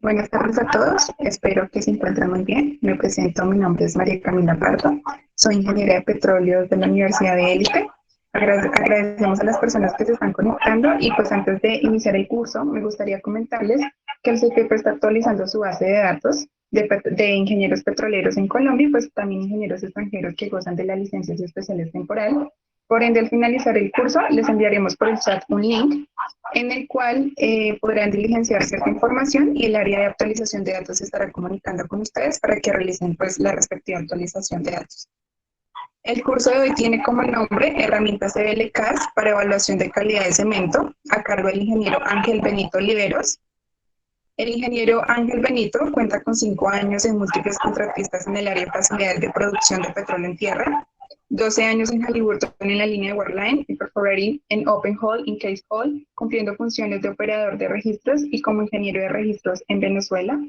Buenas tardes a todos, espero que se encuentren muy bien. Me presento, mi nombre es María Camila Pardo, soy ingeniera de petróleos de la Universidad de Élite. Agradecemos a las personas que se están conectando y pues antes de iniciar el curso me gustaría comentarles que el CPP está actualizando su base de datos de ingenieros petroleros en Colombia y pues también ingenieros extranjeros que gozan de las licencias especiales temporal. Por ende, al finalizar el curso les enviaremos por el chat un link en el cual podrán diligenciar cierta información y el área de actualización de datos se estará comunicando con ustedes para que realicen pues la respectiva actualización de datos. El curso de hoy tiene como nombre Herramientas CBL-CAS para evaluación de calidad de cemento, a cargo del ingeniero Ángel Benito Oliveros. El ingeniero Ángel Benito cuenta con 5 años en múltiples contratistas en el área de facilidades de producción de petróleo en tierra, 12 años en Halliburton en la línea de Waterline, Incorporating en Open Hole, in Case Hole, cumpliendo funciones de operador de registros y como ingeniero de registros en Venezuela,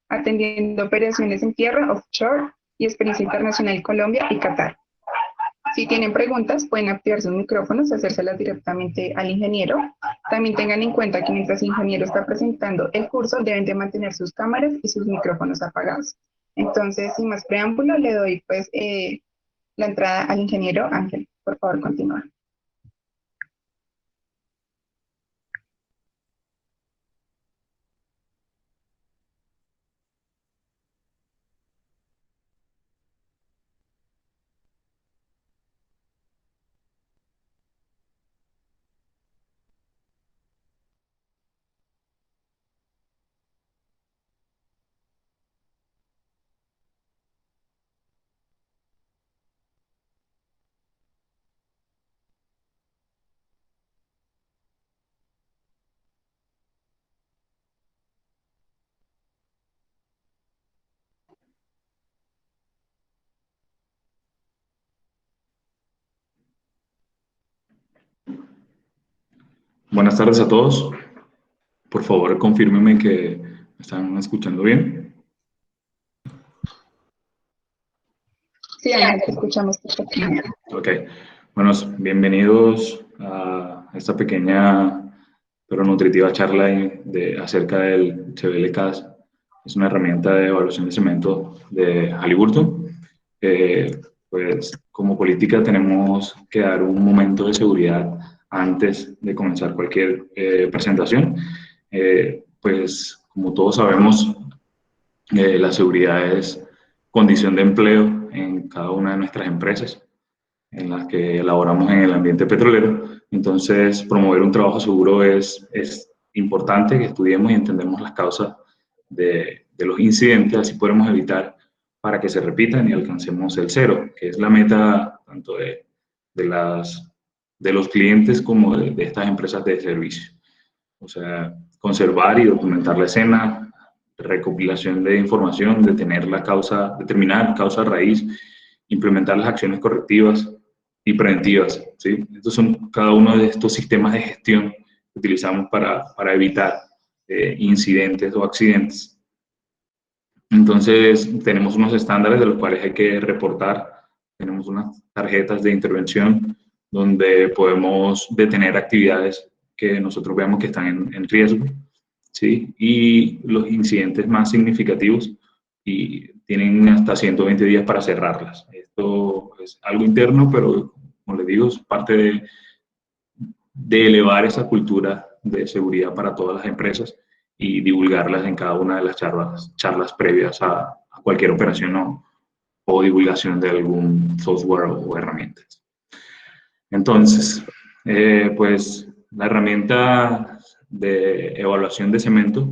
atendiendo operaciones en tierra, offshore y experiencia internacional en Colombia y Qatar. Si tienen preguntas, pueden activar sus micrófonos, hacérselas directamente al ingeniero. También tengan en cuenta que mientras el ingeniero está presentando el curso, deben de mantener sus cámaras y sus micrófonos apagados. Entonces, sin más preámbulo, le doy pues la entrada al ingeniero Ángel. Por favor, continúa. Buenas tardes a todos. Por favor, confírmenme que me están escuchando bien. Sí, Ángel, te escuchamos perfectamente. Ok. Bueno, bienvenidos a esta pequeña pero nutritiva charla acerca del CBL-CAS. Es una herramienta de evaluación de cemento de Halliburton. Pues como política tenemos que dar un momento de seguridad antes de comenzar cualquier presentación. Pues como todos sabemos, la seguridad es condición de empleo en cada una de nuestras empresas en las que elaboramos en el ambiente petrolero. Entonces, promover un trabajo seguro es importante, que estudiemos y entendamos las causas de los incidentes, así podemos evitar para que se repitan y alcancemos el cero, que es la meta tanto de los clientes como de estas empresas de servicio. O sea, conservar y documentar la escena, recopilación de información, determinar causa raíz, implementar las acciones correctivas y preventivas, ¿sí? Estos son cada uno de estos sistemas de gestión que utilizamos para evitar incidentes o accidentes. Entonces, tenemos unos estándares de los cuales hay que reportar, tenemos unas tarjetas de intervención donde podemos detener actividades que nosotros veamos que están en riesgo, ¿sí? Y los incidentes más significativos y tienen hasta 120 días para cerrarlas. Esto es algo interno, pero como les digo, es parte de elevar esa cultura de seguridad para todas las empresas y divulgarlas en cada una de las charlas previas a cualquier operación o divulgación de algún software o herramientas. Entonces, pues la herramienta de evaluación de cemento,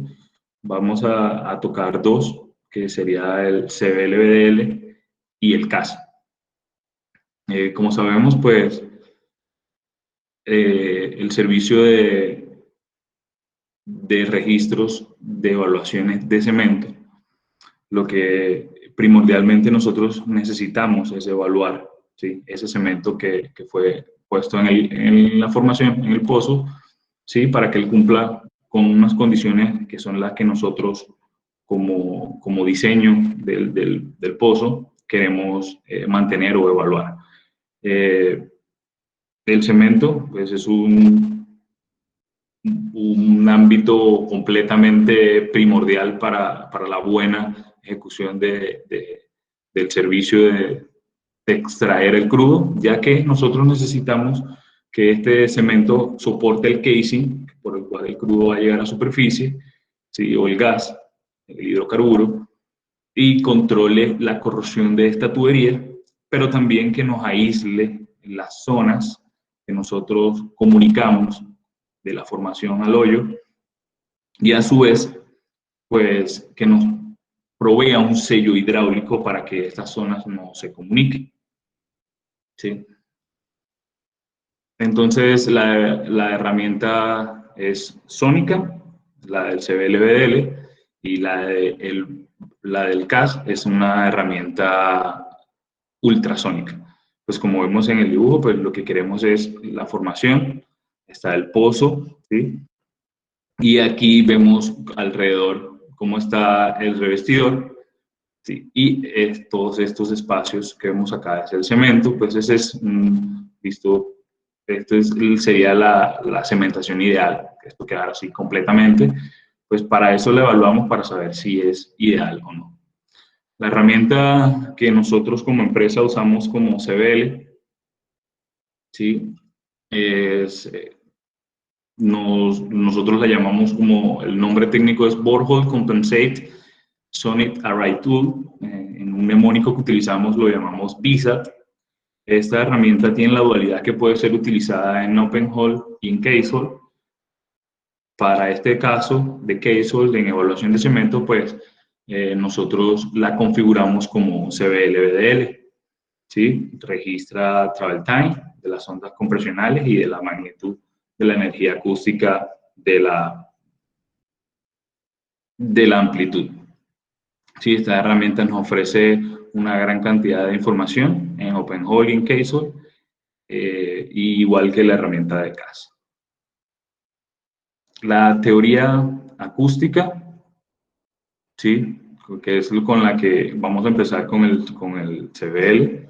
vamos a tocar dos, que sería el CBL-BDL y el CAS. Como sabemos, pues el servicio de registros de evaluaciones de cemento, lo que primordialmente nosotros necesitamos es evaluar, ¿sí?, ese cemento que fue puesto en la formación, en el pozo, ¿sí?, para que él cumpla con unas condiciones que son las que nosotros como diseño del pozo queremos mantener o evaluar. El cemento pues es un un ámbito completamente primordial para la buena ejecución del servicio de extraer el crudo, ya que nosotros necesitamos que este cemento soporte el casing, por el cual el crudo va a llegar a superficie, ¿sí? O el gas, el hidrocarburo, y controle la corrosión de esta tubería, pero también que nos aísle las zonas que nosotros comunicamos de la formación al hoyo, y a su vez, pues que nos provea un sello hidráulico para que estas zonas no se comuniquen. ¿Sí? Entonces, la herramienta es sónica, la del CBLBDL, y la del CAS es una herramienta ultrasónica. Pues como vemos en el dibujo, pues lo que queremos es la formación, está el pozo, ¿sí? Y aquí vemos alrededor cómo está el revestidor, ¿sí? Y todos estos espacios que vemos acá es el cemento, pues ese es, visto, sería la cementación ideal, que esto quedara así completamente, pues para eso lo evaluamos para saber si es ideal o no. La herramienta que nosotros como empresa usamos como CBL, ¿sí? Es, nosotros la llamamos como, el nombre técnico es Borehole Compensate Sonic Array Tool. En un mnemónico que utilizamos lo llamamos BSAT. Esta herramienta tiene la dualidad que puede ser utilizada en OpenHole y en Casehole. Para este caso de Casehole, en evaluación de cemento, pues nosotros la configuramos como CBLBDL, ¿sí? Registra travel time de las ondas compresionales y de la magnitud de la energía acústica de la amplitud. Sí, esta herramienta nos ofrece una gran cantidad de información en OpenHole y en Casehole, igual que la herramienta de CAS. La teoría acústica, ¿sí? Que es con la que vamos a empezar con el CBL.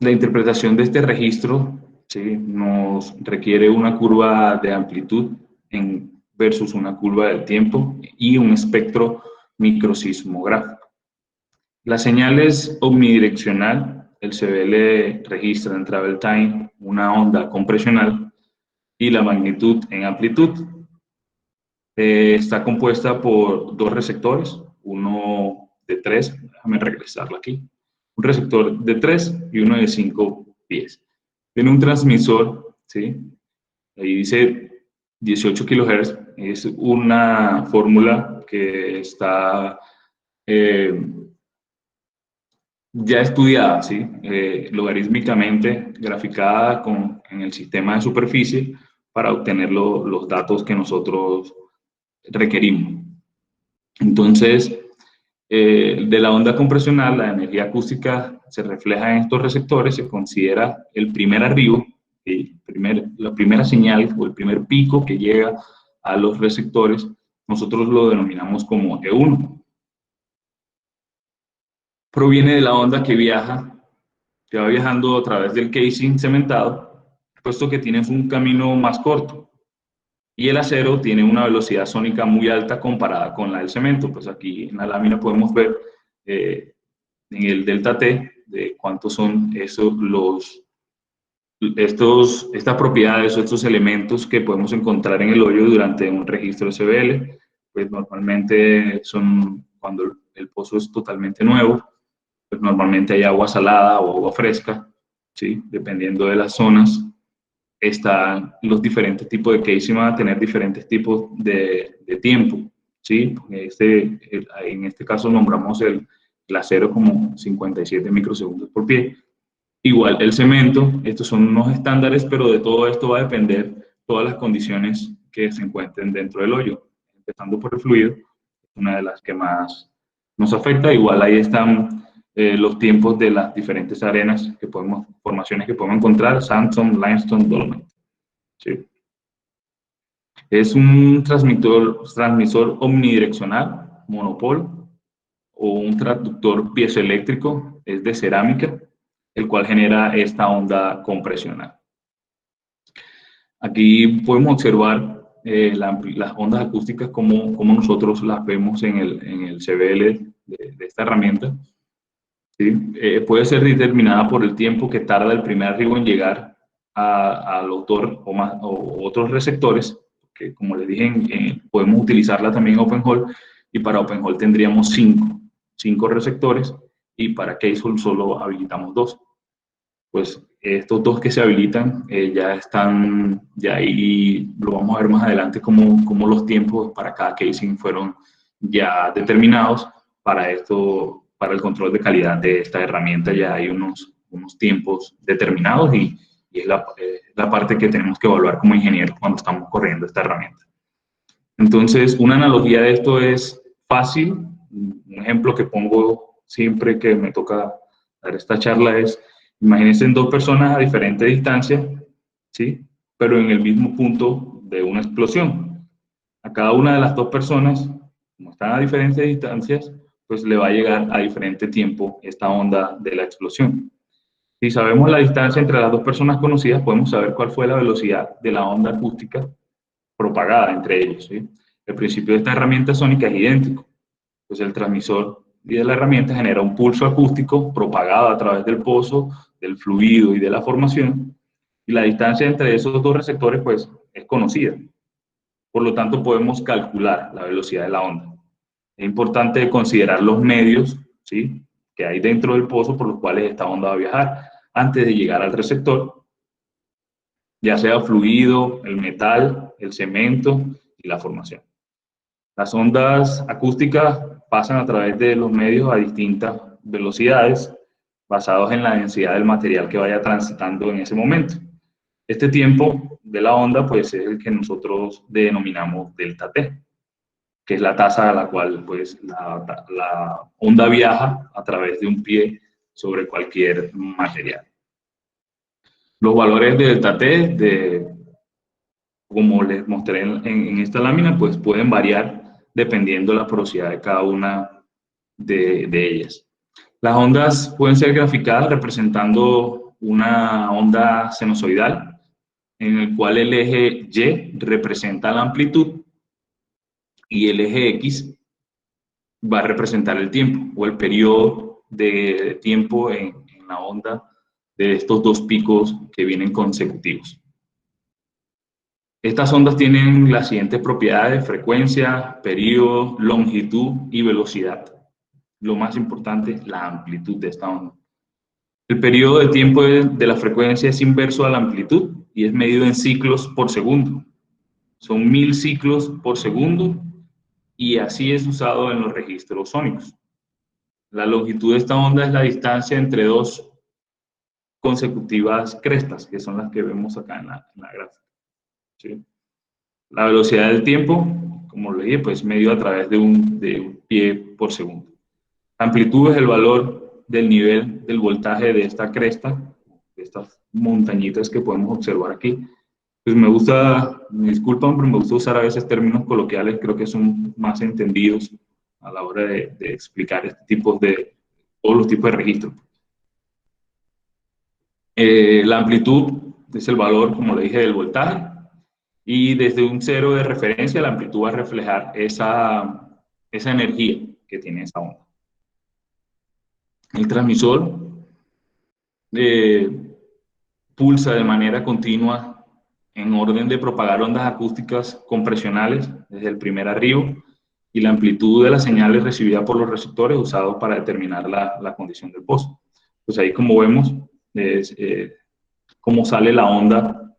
La interpretación de este registro, ¿sí? Nos requiere una curva de amplitud versus una curva del tiempo y un espectro microsismográfico. La señal es omnidireccional. El CBL registra en travel time una onda compresional y la magnitud en amplitud. Está compuesta por dos receptores, uno de 3, déjame regresarlo aquí, un receptor de 3 y uno de 5 pies. Tiene un transmisor, ¿sí? Ahí dice 18 kHz, es una fórmula que está ya estudiada, ¿sí? Logarítmicamente graficada en el sistema de superficie para obtener los datos que nosotros requerimos. Entonces, de la onda compresional, la energía acústica se refleja en estos receptores, se considera el primer arribo, la primera señal o el primer pico que llega a los receptores, nosotros lo denominamos como E1. Proviene de la onda que va viajando a través del casing cementado, puesto que tienes un camino más corto. Y el acero tiene una velocidad sónica muy alta comparada con la del cemento. Pues aquí en la lámina podemos ver en el delta T de cuántos son estas propiedades o estos elementos que podemos encontrar en el hoyo durante un registro SBL. Pues normalmente son cuando el pozo es totalmente nuevo, pues normalmente hay agua salada o agua fresca, ¿sí? Dependiendo de las zonas. Están los diferentes tipos de casing, van a tener diferentes tipos de tiempo, ¿sí? En este caso nombramos el acero como 57 microsegundos por pie. Igual el cemento, estos son unos estándares, pero de todo esto va a depender todas las condiciones que se encuentren dentro del hoyo. Empezando por el fluido, una de las que más nos afecta. Igual ahí están los tiempos de las diferentes arenas formaciones que podemos encontrar, sandstone, limestone, dolomite. ¿Sí? Es un transmisor omnidireccional, monopol, o un transductor piezoeléctrico, es de cerámica, el cual genera esta onda compresional. Aquí podemos observar las ondas acústicas como nosotros las vemos en el CBL de esta herramienta. ¿Sí? Puede ser determinada por el tiempo que tarda el primer arribo en llegar al autor o otros receptores, que como les dije, podemos utilizarla también en OpenHall, y para OpenHall tendríamos cinco receptores, y para Keyhole solo habilitamos 2. Pues estos 2 que se habilitan ya están, ya ahí lo vamos a ver más adelante, como los tiempos para cada casing fueron ya determinados. Para esto, para el control de calidad de esta herramienta ya hay unos tiempos determinados, y es la parte que tenemos que evaluar como ingenieros cuando estamos corriendo esta herramienta. Entonces, una analogía de esto es fácil. Un ejemplo que pongo siempre que me toca dar esta charla es: imagínense 2 personas a diferente distancia, ¿sí? Pero en el mismo punto de una explosión. A cada una de las 2 personas, como están a diferentes distancias, pues le va a llegar a diferente tiempo esta onda de la explosión. Si sabemos la distancia entre las 2 personas conocidas, podemos saber cuál fue la velocidad de la onda acústica propagada entre ellos, ¿sí? El principio de esta herramienta sónica es idéntico. Pues el transmisor y de la herramienta genera un pulso acústico propagado a través del pozo, del fluido y de la formación, y la distancia entre esos 2 receptores pues es conocida. Por lo tanto, podemos calcular la velocidad de la onda. Es importante considerar los medios, ¿sí?, que hay dentro del pozo por los cuales esta onda va a viajar antes de llegar al receptor, ya sea fluido, el metal, el cemento y la formación. Las ondas acústicas pasan a través de los medios a distintas velocidades, basados en la densidad del material que vaya transitando en ese momento. Este tiempo de la onda pues es el que nosotros denominamos delta T, que es la tasa a la cual pues la onda viaja a través de un pie sobre cualquier material. Los valores de delta T, como les mostré en esta lámina, pues pueden variar dependiendo de la porosidad de cada una de ellas. Las ondas pueden ser graficadas representando una onda sinusoidal, en el cual el eje Y representa la amplitud y el eje X va a representar el tiempo o el periodo de tiempo en la onda de estos 2 picos que vienen consecutivos. Estas ondas tienen las siguientes propiedades: frecuencia, periodo, longitud y velocidad. Lo más importante, la amplitud de esta onda. El periodo de tiempo de la frecuencia es inverso a la amplitud y es medido en ciclos por segundo. Son 1000 ciclos por segundo, y así es usado en los registros sónicos. La longitud de esta onda es la distancia entre 2 consecutivas crestas, que son las que vemos acá en la gráfica, ¿sí? La velocidad del tiempo, como lo dije, pues medido a través de un pie por segundo. La amplitud es el valor del nivel del voltaje de esta cresta, de estas montañitas que podemos observar aquí. Pues me gusta, me disculpan, pero me gusta usar a veces términos coloquiales, creo que son más entendidos a la hora de explicar todos los tipos de registros. La amplitud es el valor, como le dije, del voltaje, y desde un cero de referencia la amplitud va a reflejar esa energía que tiene esa onda. El transmisor pulsa de manera continua en orden de propagar ondas acústicas compresionales desde el primer arribo, y la amplitud de las señales recibidas por los receptores usados para determinar la condición del pozo. Pues ahí, como vemos, es cómo sale la onda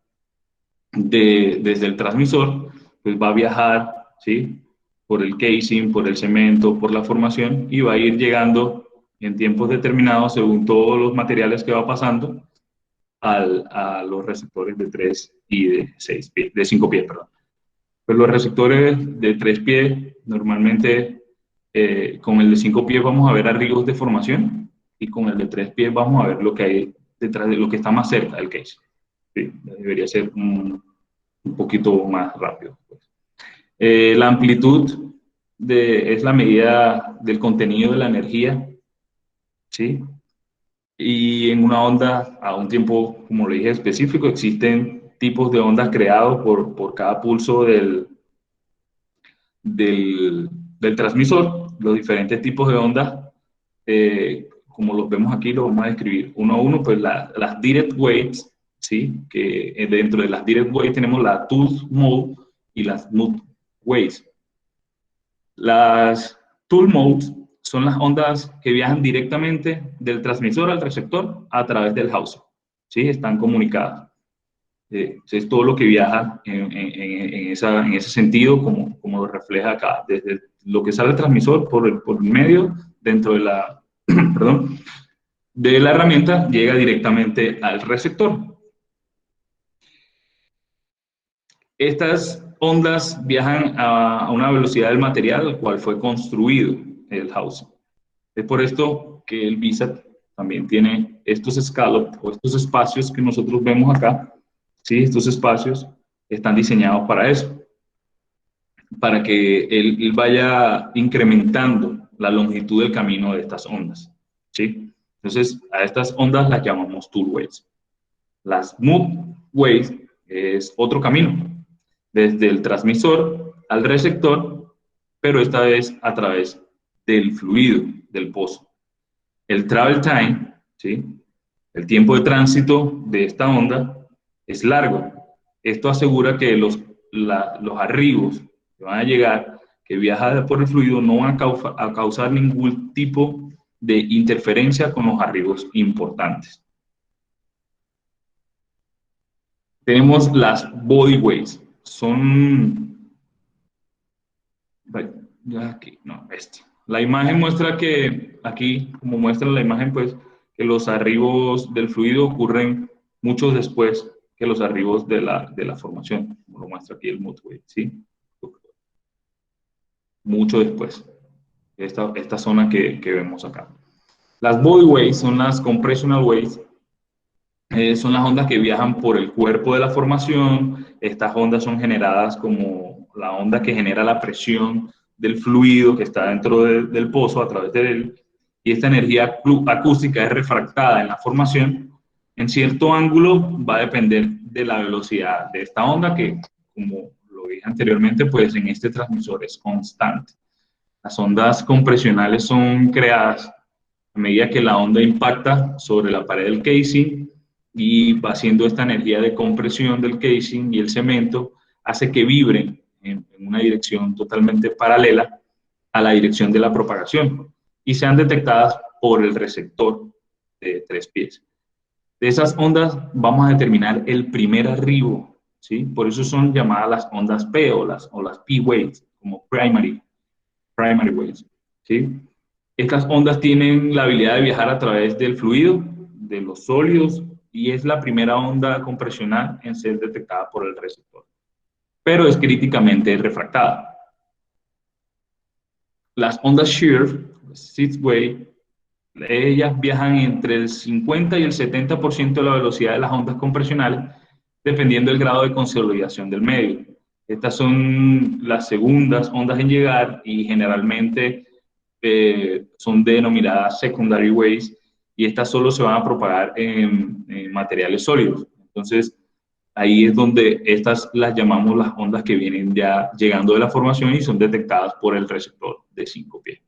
desde el transmisor, pues va a viajar, ¿sí?, por el casing, por el cemento, por la formación, y va a ir llegando en tiempos determinados, según todos los materiales que va pasando, a los receptores de 3 y de 6 pies, de 5 pies, perdón. Pues los receptores de 3 pies, normalmente con el de 5 pies vamos a ver arribos de formación, y con el de 3 pies vamos a ver lo que hay detrás de lo que está más cerca del case. Sí, debería ser un poquito más rápido. La amplitud es la medida del contenido de la energía, ¿sí? Y en una onda a un tiempo, como le dije, específico, existen tipos de ondas creados por cada pulso del transmisor. Los diferentes tipos de ondas, como los vemos aquí, los vamos a describir uno a uno. Pues las direct waves, ¿sí? Que dentro de las direct waves tenemos la tooth mode y las mute waves. Las tool modes son las ondas que viajan directamente del transmisor al receptor a través del housing, ¿sí? Están comunicadas. Es todo lo que viaja en ese sentido, como lo refleja acá, desde lo que sale del transmisor por medio, dentro de la, perdón, de la herramienta, llega directamente al receptor. Estas ondas viajan a una velocidad del material al cual fue construido el housing. Es por esto que el VSAT también tiene estos scallops o estos espacios que nosotros vemos acá. ¿Sí? Estos espacios están diseñados para eso, para que él vaya incrementando la longitud del camino de estas ondas. ¿Sí? Entonces, a estas ondas las llamamos tool waves. Las move waves es otro camino, desde el transmisor al receptor, pero esta vez a través del fluido del pozo. El travel time, ¿sí? El tiempo de tránsito de esta onda es largo. Esto asegura que los arribos que van a llegar, que viajan por el fluido, no van a causar ningún tipo de interferencia con los arribos importantes. Tenemos las body waves. Son... Aquí, no, La imagen muestra que, aquí, como muestra la imagen, pues, que los arribos del fluido ocurren mucho después que los arribos de la formación, como lo muestra aquí el mood wave, ¿sí? Mucho después. Esta zona que vemos acá. Las body waves son las compressional waves. Son las ondas que viajan por el cuerpo de la formación. Estas ondas son generadas como la onda que genera la presión del fluido que está dentro del pozo a través de él. Y esta energía acústica es refractada en la formación. En cierto ángulo va a depender de la velocidad de esta onda que, como lo dije anteriormente, pues en este transmisor es constante. Las ondas compresionales son creadas a medida que la onda impacta sobre la pared del casing y va haciendo esta energía de compresión del casing y el cemento, hace que vibren en una dirección totalmente paralela a la dirección de la propagación y sean detectadas por el receptor de 3 pies. De esas ondas vamos a determinar el primer arribo, ¿sí? Por eso son llamadas las ondas P o las P waves, como primary waves, ¿sí? Estas ondas tienen la habilidad de viajar a través del fluido, de los sólidos, y es la primera onda compresional en ser detectada por el receptor, pero es críticamente refractada. Las ondas shear, seed wave, ellas viajan entre el 50 y el 70% de la velocidad de las ondas compresionales, dependiendo del grado de consolidación del medio. Estas son las segundas ondas en llegar y generalmente son denominadas secondary waves, y estas solo se van a propagar en materiales sólidos. Entonces, ahí es donde estas las llamamos las ondas que vienen ya llegando de la formación y son detectadas por el receptor de 5 pies.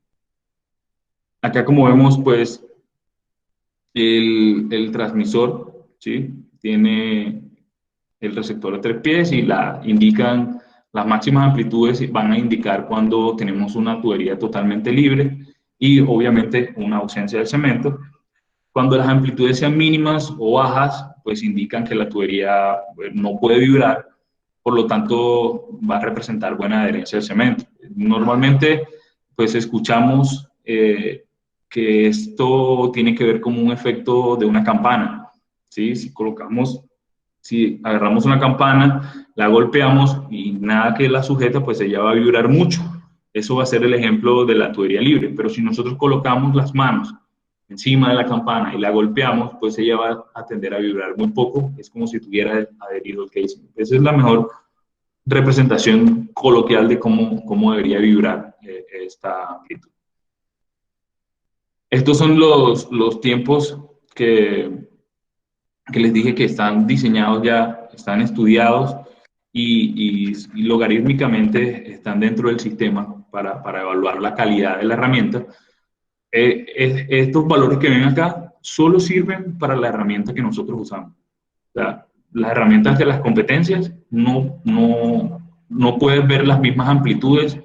Acá, como vemos, pues, el transmisor, ¿sí? Tiene el receptor de 3 pies y indican las máximas amplitudes, van a indicar cuando tenemos una tubería totalmente libre y obviamente una ausencia de cemento. Cuando las amplitudes sean mínimas o bajas, pues indican que la tubería no puede vibrar, por lo tanto va a representar buena adherencia al cemento. Normalmente pues escuchamos que esto tiene que ver con un efecto de una campana, ¿sí? Si agarramos una campana, la golpeamos y nada que la sujeta, pues ella va a vibrar mucho. Eso va a ser el ejemplo de la tubería libre. Pero si nosotros colocamos las manos encima de la campana y la golpeamos, pues ella va a tender a vibrar muy poco. Es como si tuviera adherido el casing. Esa es la mejor representación coloquial de cómo debería vibrar esta amplitud. Estos son los tiempos que les dije que están diseñados ya están estudiados y logarítmicamente están dentro del sistema para evaluar la calidad de la herramienta. Estos valores que ven acá solo sirven para la herramienta que nosotros usamos. O sea, las herramientas de las competencias no puedes ver las mismas amplitudes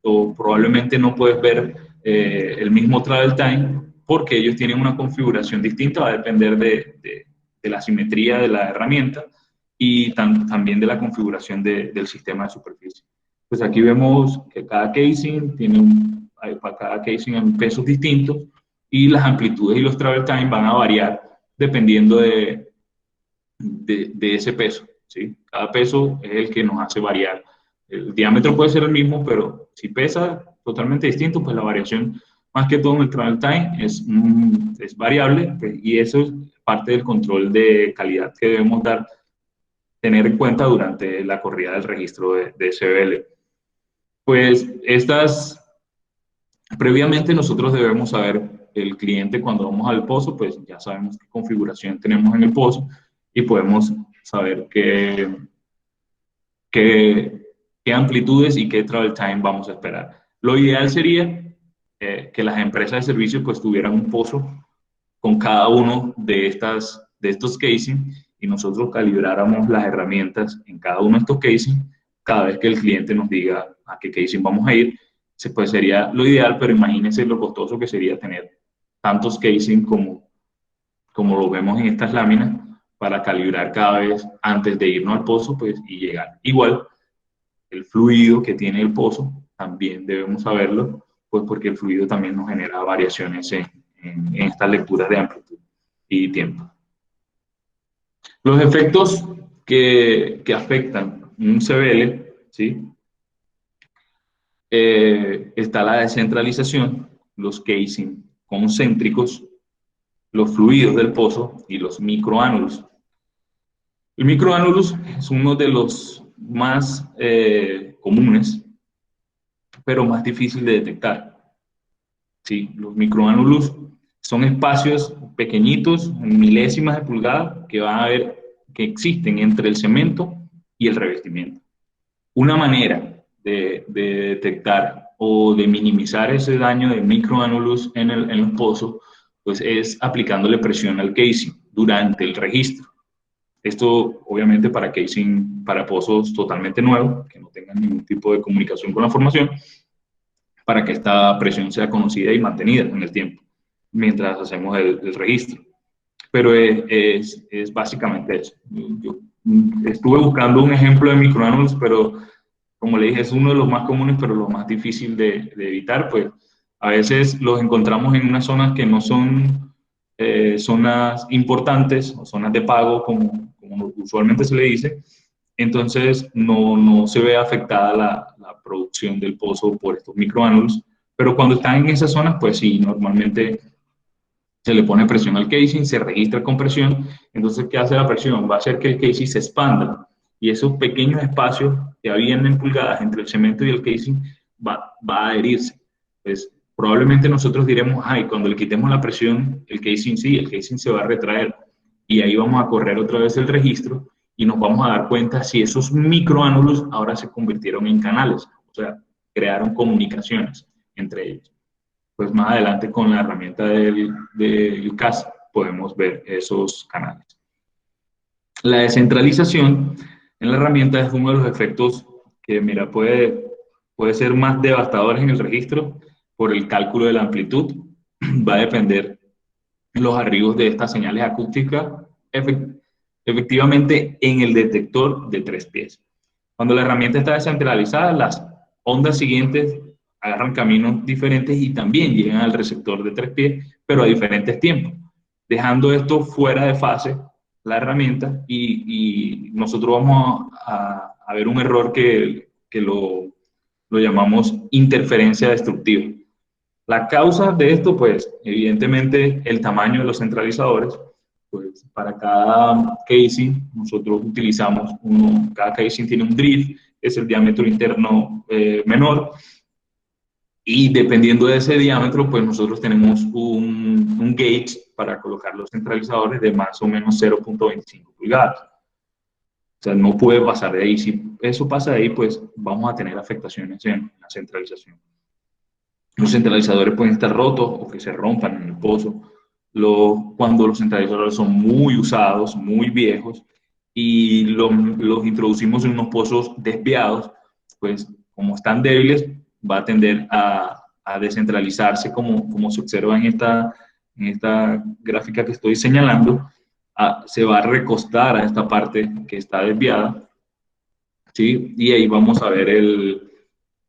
o probablemente no puedes ver el mismo travel time porque ellos tienen una configuración distinta, va a depender de la simetría de la herramienta y también de la configuración del sistema de superficie. Pues aquí vemos que cada casing para cada casing hay pesos distintos y las amplitudes y los travel time van a variar dependiendo de ese peso, ¿sí? Cada peso es el que nos hace variar. El diámetro puede ser el mismo, pero si pesa totalmente distinto, pues la variación, más que todo en el travel time, es variable, pues, y eso es parte del control de calidad que debemos tener en cuenta durante la corrida del registro de SBL. Pues previamente nosotros debemos saber, el cliente cuando vamos al pozo, pues ya sabemos qué configuración tenemos en el pozo y podemos saber qué amplitudes y qué travel time vamos a esperar. Lo ideal sería que las empresas de servicios pues tuvieran un pozo con cada uno de estos casing y nosotros calibráramos las herramientas en cada uno de estos casing cada vez que el cliente nos diga a qué casing vamos a ir. Pues sería lo ideal, pero imagínense lo costoso que sería tener tantos casing como lo vemos en estas láminas para calibrar cada vez antes de irnos al pozo pues, y llegar. Igual, el fluido que tiene el pozo también debemos saberlo, pues porque el fluido también nos genera variaciones en estas lecturas de amplitud y tiempo. Los efectos que afectan un CBL, ¿sí? Está la descentralización, los casing concéntricos, los fluidos del pozo y los microánulus. El microánulus es uno de los más comunes, pero más difícil de detectar. ¿Sí? Los microánulus son espacios pequeñitos, milésimas de pulgada, que existen entre el cemento y el revestimiento. Una manera de detectar o de minimizar ese daño de microánulus en el pozo, pues es aplicándole presión al casing durante el registro. Esto, obviamente, para pozos totalmente nuevos, que no tengan ningún tipo de comunicación con la formación, para que esta presión sea conocida y mantenida en el tiempo, mientras hacemos el registro. Pero es básicamente eso. Yo estuve buscando un ejemplo de microánulus, pero como le dije, es uno de los más comunes, pero lo más difícil de evitar, pues a veces los encontramos en unas zonas que no son zonas importantes o zonas de pago, como usualmente se le dice, entonces no se ve afectada la producción del pozo por estos microánulus, pero cuando están en esas zonas, pues sí, normalmente se le pone presión al casing, se registra con presión, entonces ¿qué hace la presión? Va a hacer que el casing se expanda y esos pequeños espacios que habían en pulgadas entre el cemento y el casing va a adherirse. Pues probablemente nosotros diremos, ay, cuando le quitemos la presión, el casing se va a retraer y ahí vamos a correr otra vez el registro y nos vamos a dar cuenta si esos microánulus ahora se convirtieron en canales, o sea, crearon comunicaciones entre ellos. Pues más adelante con la herramienta del CAS podemos ver esos canales. La descentralización en la herramienta es uno de los efectos que, mira, puede ser más devastadores en el registro por el cálculo de la amplitud. Va a depender los arribos de estas señales acústicas efectivamente en el detector de 3 pies. Cuando la herramienta está descentralizada, las ondas siguientes agarran caminos diferentes y también llegan al receptor de 3 pies, pero a diferentes tiempos, dejando esto fuera de fase la herramienta y nosotros vamos a ver un error que lo llamamos interferencia destructiva. La causa de esto, pues, evidentemente, el tamaño de los centralizadores. Pues, para cada casing, nosotros utilizamos cada casing tiene un drift, es el diámetro interno menor, y dependiendo de ese diámetro, pues nosotros tenemos un gauge para colocar los centralizadores de más o menos 0.25 pulgadas. sea, no puede pasar de ahí. Si eso pasa de ahí, pues vamos a tener afectaciones en la centralización. Los centralizadores pueden estar rotos o que se rompan en el pozo. Cuando los centralizadores son muy usados, muy viejos, y los introducimos en unos pozos desviados, pues como están débiles, va a tender a descentralizarse como se observa en esta gráfica que estoy señalando. Se va a recostar a esta parte que está desviada, ¿sí? Y ahí vamos a ver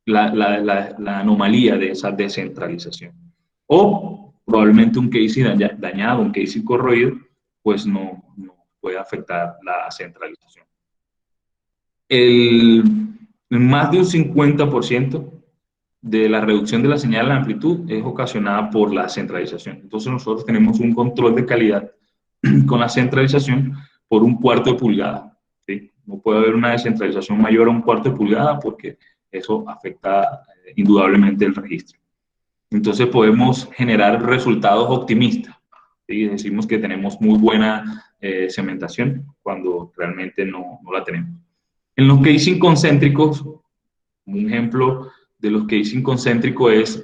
la anomalía de esa descentralización. O probablemente un casing dañado, un casing corroído, pues no puede afectar la centralización. Más de un 50% de la reducción de la señal de amplitud es ocasionada por la centralización. Entonces nosotros tenemos un control de calidad con la centralización por un cuarto de pulgada, ¿sí? No puede haber una descentralización mayor a un cuarto de pulgada porque eso afecta indudablemente el registro. Entonces podemos generar resultados optimistas, ¿sí? Decimos que tenemos muy buena cementación cuando realmente no la tenemos. En los casing concéntricos, un ejemplo de los casing concéntricos es,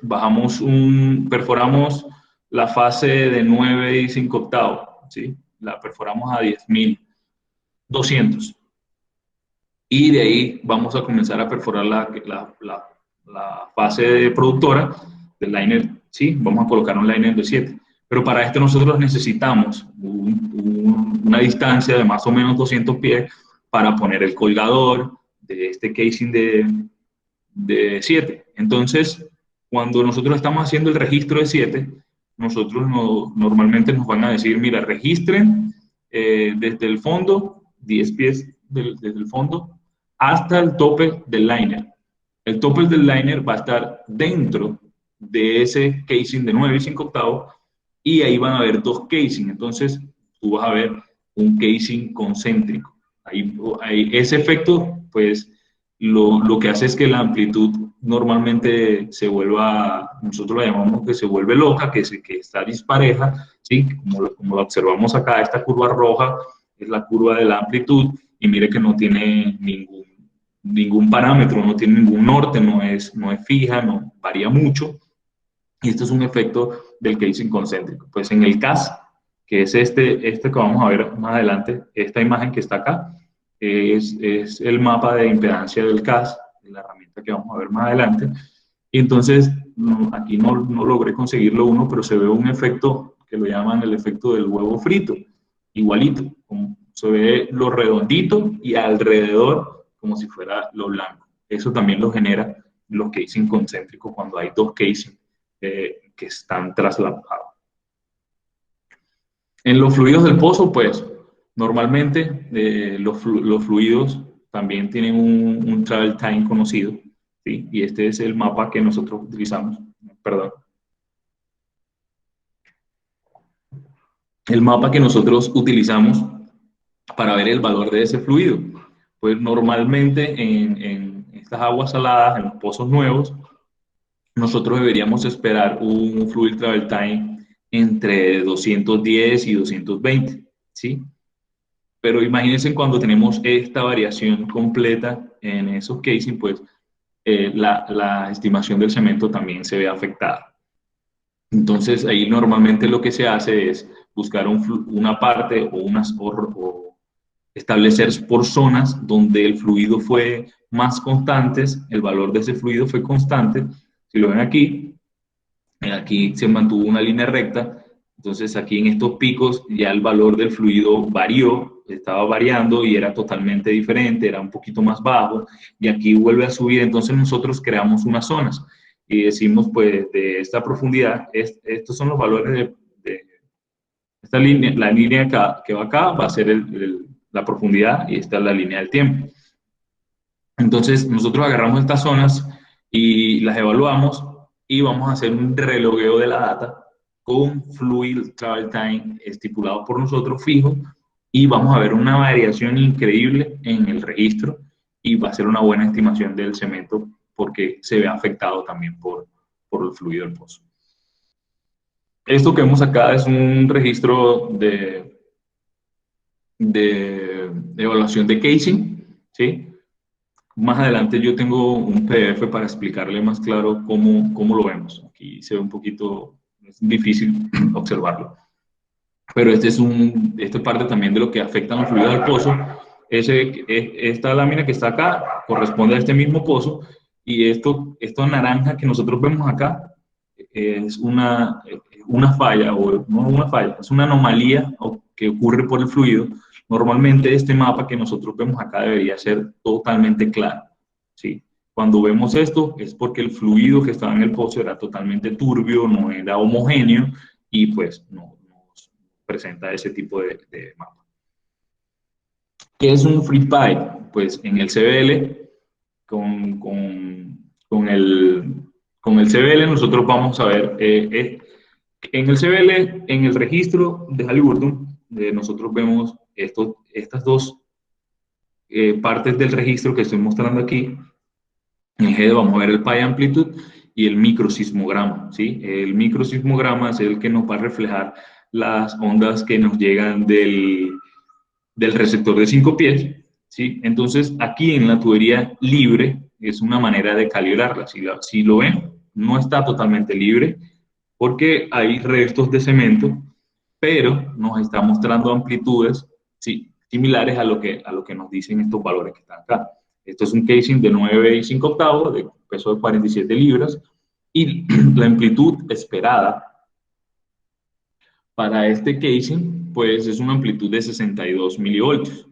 perforamos la fase de 9 y 5 octavos, ¿sí? La perforamos a 10.200. Y de ahí vamos a comenzar a perforar la fase de productora del liner, ¿sí? Vamos a colocar un liner de 7. Pero para esto nosotros necesitamos una distancia de más o menos 200 pies para poner el colgador de este casing de 7. Entonces, cuando nosotros estamos haciendo el registro de 7, nosotros normalmente nos van a decir, mira, registren desde el fondo, 10 pies desde el fondo, hasta el tope del liner. El tope del liner va a estar dentro de ese casing de 9 y 5 octavos, y ahí van a haber dos casing. Entonces, tú vas a ver un casing concéntrico. Ese efecto, pues, lo que hace es que la amplitud normalmente se vuelva, nosotros la llamamos que se vuelve loca, que está dispareja, ¿sí? Como lo observamos acá, esta curva roja es la curva de la amplitud, y mire que no tiene ningún parámetro, no tiene ningún norte, no es fija, no varía mucho. Y esto es un efecto del casing concéntrico. Pues en el CAS, que es este que vamos a ver más adelante, esta imagen que está acá, es el mapa de impedancia del CAS, la herramienta que vamos a ver más adelante. Y entonces, aquí no logré conseguirlo uno, pero se ve un efecto que lo llaman el efecto del huevo frito, igualito, como se ve lo redondito y alrededor como si fuera lo blanco. Eso también lo genera los casing concéntricos cuando hay dos casing que están traslapados. En los fluidos del pozo, pues, normalmente los fluidos también tienen un travel time conocido, ¿sí? Y este es el mapa que nosotros utilizamos, perdón. El mapa que nosotros utilizamos para ver el valor de ese fluido. Pues normalmente en estas aguas saladas, en los pozos nuevos, nosotros deberíamos esperar un fluid travel time entre 210 y 220, ¿sí? Pero imagínense cuando tenemos esta variación completa en esos casing, pues la estimación del cemento también se ve afectada. Entonces ahí normalmente lo que se hace es buscar una parte o establecer por zonas donde el fluido fue más constante, el valor de ese fluido fue constante. Si lo ven aquí se mantuvo una línea recta, entonces aquí en estos picos ya el valor del fluido varió, estaba variando y era totalmente diferente, era un poquito más bajo, y aquí vuelve a subir. Entonces nosotros creamos unas zonas y decimos, pues, de esta profundidad, estos son los valores de esta línea, la línea que va acá va a ser la profundidad, y esta es la línea del tiempo. Entonces nosotros agarramos estas zonas y las evaluamos, y vamos a hacer un relogueo de la data con fluid travel time estipulado por nosotros fijo, y vamos a ver una variación increíble en el registro, y va a ser una buena estimación del cemento porque se ve afectado también por el fluido del pozo. Esto que vemos acá es un registro de evaluación de casing, ¿sí? Más adelante yo tengo un PDF para explicarle más claro cómo lo vemos. Aquí se ve un poquito, es difícil observarlo. Pero esta parte también de lo que afecta a los fluidos del pozo. Esta lámina que está acá corresponde a este mismo pozo, y esto naranja que nosotros vemos acá es una falla, o no una falla, es una anomalía que ocurre por el fluido. Normalmente este mapa que nosotros vemos acá debería ser totalmente claro, ¿sí? Cuando vemos esto es porque el fluido que estaba en el pozo era totalmente turbio, no era homogéneo, y pues no nos presenta ese tipo de mapa. ¿Qué es un free pipe? Pues en el CBL, con el CBL nosotros vamos a ver, en el CBL, en el registro de Halliburton, nosotros vemos estas dos partes del registro que estoy mostrando aquí. En el GD vamos a ver el Pi Amplitude y el microsismograma, ¿sí? El microsismograma es el que nos va a reflejar las ondas que nos llegan del receptor de 5 pies, ¿sí? Entonces, aquí en la tubería libre es una manera de calibrarla. Si lo ven, no está totalmente libre porque hay restos de cemento, pero nos está mostrando amplitudes, ¿sí?, similares a lo que nos dicen estos valores que están acá. Esto es un casing de 9 y 5 octavos, de peso de 47 libras, y la amplitud esperada para este casing, pues es una amplitud de 62 milivoltios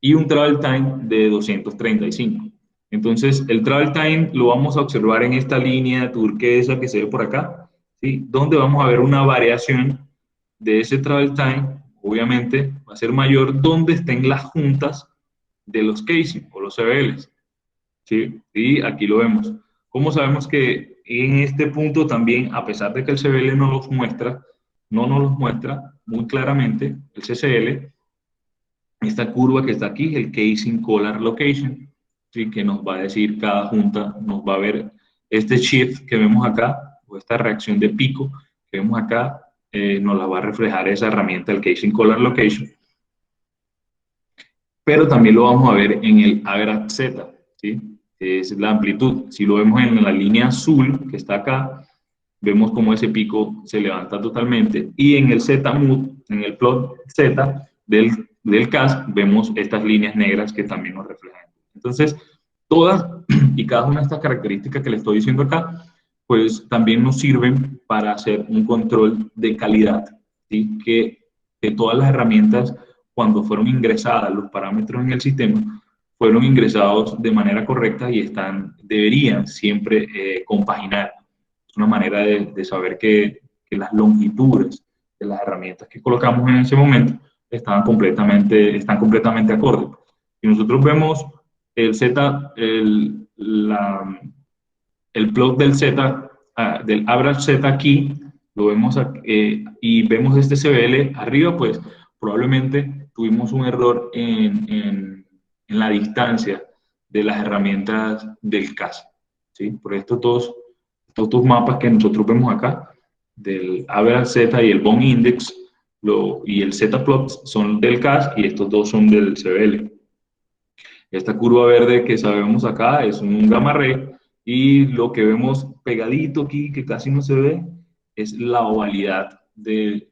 y un travel time de 235. Entonces, el travel time lo vamos a observar en esta línea turquesa que se ve por acá, ¿sí?, donde vamos a ver una variación de ese travel time. Obviamente va a ser mayor donde estén las juntas de los casing o los CBLs, ¿sí? Y aquí lo vemos. ¿Cómo sabemos que en este punto también, a pesar de que el CBL no nos los muestra muy claramente, el CCL, esta curva que está aquí, el Casing Collar Location, ¿sí?, que nos va a decir cada junta, nos va a ver este shift que vemos acá, o esta reacción de pico que vemos acá, nos la va a reflejar esa herramienta, el Casing Collar Location. Pero también lo vamos a ver en el average Z, ¿sí?, que es la amplitud. Si lo vemos en la línea azul que está acá, vemos cómo ese pico se levanta totalmente, y en el Z-Mood, en el plot Z del CAS, vemos estas líneas negras que también nos reflejan. Entonces, todas y cada una de estas características que les estoy diciendo acá, pues también nos sirven para hacer un control de calidad, ¿sí?, que todas las herramientas, cuando fueron ingresadas los parámetros en el sistema, fueron ingresados de manera correcta y deberían siempre compaginar. Es una manera de saber que las longitudes de las herramientas que colocamos en ese momento están completamente acordes. Si nosotros vemos el plot del Z, del average Z aquí, lo vemos y vemos este CBL arriba, pues probablemente tuvimos un error en la distancia de las herramientas del CAS, ¿sí? Por estos dos mapas que nosotros vemos acá, del average Z y el bone index, y el Z-plot son del CAS y estos dos son del CBL. Esta curva verde que sabemos acá es un gamma ray, y lo que vemos pegadito aquí, que casi no se ve, es la ovalidad del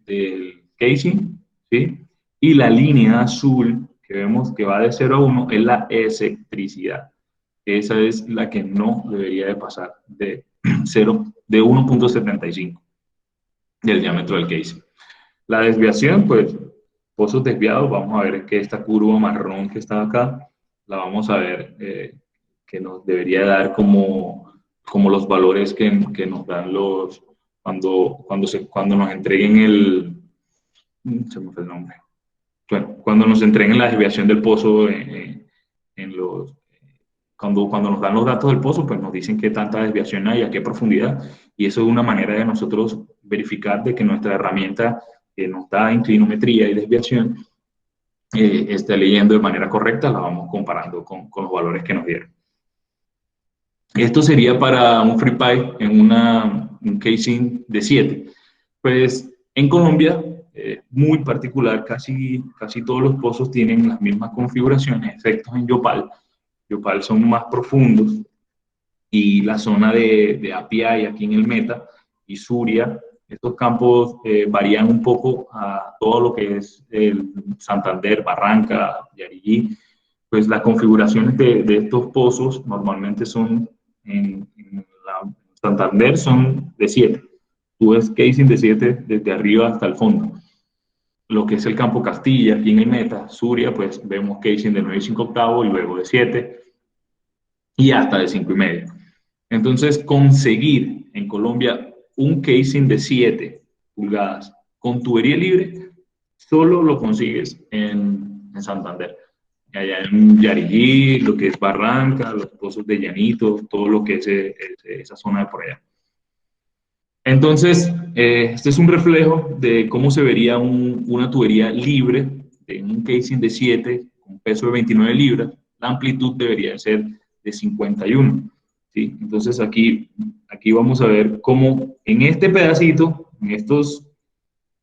casing, ¿sí? Y la línea azul que vemos que va de 0 a 1 es la excentricidad. Esa es la que no debería de pasar de 1.75 del diámetro del casing. La desviación, pues, pozos desviados, vamos a ver que esta curva marrón que está acá, la vamos a ver que nos debería dar como los valores que nos dan cuando nos entreguen se me fue el nombre. Bueno, cuando nos entreguen la desviación del pozo cuando nos dan los datos del pozo, pues nos dicen qué tanta desviación hay, a qué profundidad, y eso es una manera de nosotros verificar de que nuestra herramienta que nos da inclinometría y desviación esté leyendo de manera correcta. La vamos comparando con los valores que nos dieron. Esto sería para un free pipe en un casing de 7. Pues en Colombia muy particular. Casi todos los pozos tienen las mismas configuraciones, efectos en Yopal. Yopal son más profundos, y la zona de API aquí en el Meta y Suria, estos campos varían un poco a todo lo que es el Santander, Barranca, Yariguí. Pues las configuraciones de estos pozos normalmente son en Santander son de 7. Tú ves casing de 7 desde arriba hasta el fondo. Lo que es el campo Castilla, aquí en el Meta, Suria, pues vemos casing de 9 y 5 octavos y luego de 7 y hasta de 5 y medio. Entonces, conseguir en Colombia un casing de 7 pulgadas con tubería libre, solo lo consigues en Santander. Allá en Yariguí, lo que es Barranca, los pozos de Llanito, todo lo que es esa zona de por allá. Entonces, este es un reflejo de cómo se vería una tubería libre de un casing de 7 con peso de 29 libras. La amplitud debería ser de 51. ¿Sí? Entonces, aquí vamos a ver cómo en este pedacito, en estos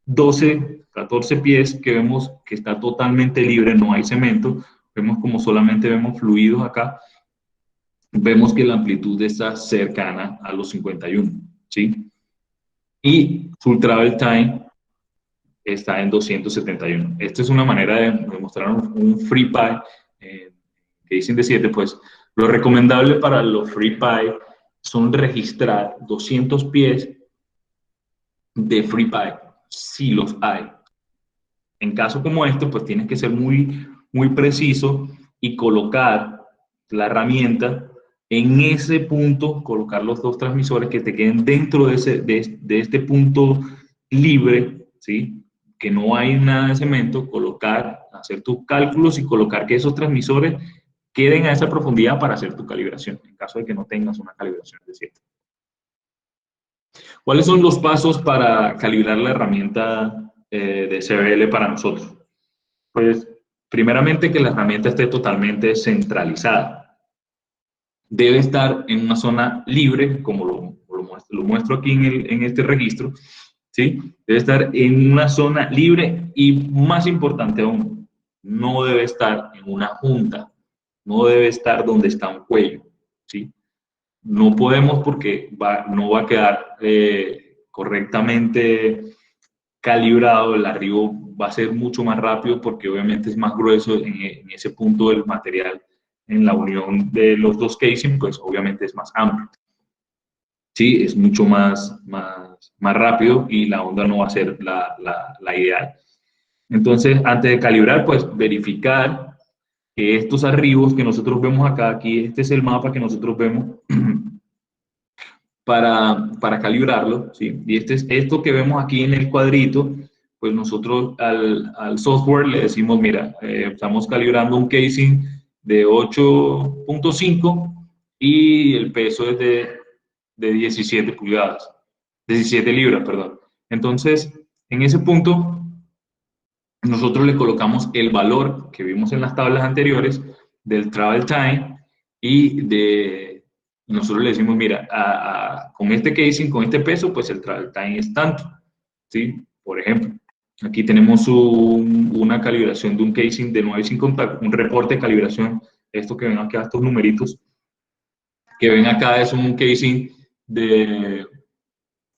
12, 14 pies que vemos que está totalmente libre, no hay cemento, vemos como solamente vemos fluidos acá, vemos que la amplitud está cercana a los 51, ¿sí? Y full travel time está en 271. Esta es una manera de mostrar un free pie que dicen de 7, pues lo recomendable para los free pie son registrar 200 pies de free pie, si los hay. En caso como este, pues tienes que ser muy preciso y colocar la herramienta en ese punto, colocar los dos transmisores que te queden dentro de este punto libre, ¿sí? Que no hay nada de cemento, hacer tus cálculos y colocar que esos transmisores queden a esa profundidad para hacer tu calibración, en caso de que no tengas una calibración de 7. ¿Cuáles son los pasos para calibrar la herramienta de CBL para nosotros? Pues, primeramente, que la herramienta esté totalmente centralizada. Debe estar en una zona libre, como lo muestro aquí en este registro, ¿sí? Debe estar en una zona libre y, más importante aún, no debe estar en una junta, no debe estar donde está un cuello, ¿sí? No podemos porque no va a quedar correctamente calibrado, el arribo va a ser mucho más rápido porque obviamente es más grueso en ese punto del material. En la unión de los dos casing, pues obviamente es más amplio. Sí, es mucho más rápido y la onda no va a ser la ideal. Entonces, antes de calibrar, pues verificar que estos arribos que nosotros vemos acá, aquí este es el mapa que nosotros vemos para calibrarlo, ¿sí? Y esto que vemos aquí en el cuadrito, pues nosotros al software le decimos, mira, estamos calibrando un casing de 8.5 y el peso es de 17 pulgadas, 17 libras, perdón. Entonces, en ese punto, nosotros le colocamos el valor que vimos en las tablas anteriores del travel time y nosotros le decimos, mira, con este casing, con este peso, pues el travel time es tanto, ¿sí? Por ejemplo, aquí tenemos una calibración de un casing de 9.5, un reporte de calibración, esto que ven acá, estos numeritos, que ven acá es un casing de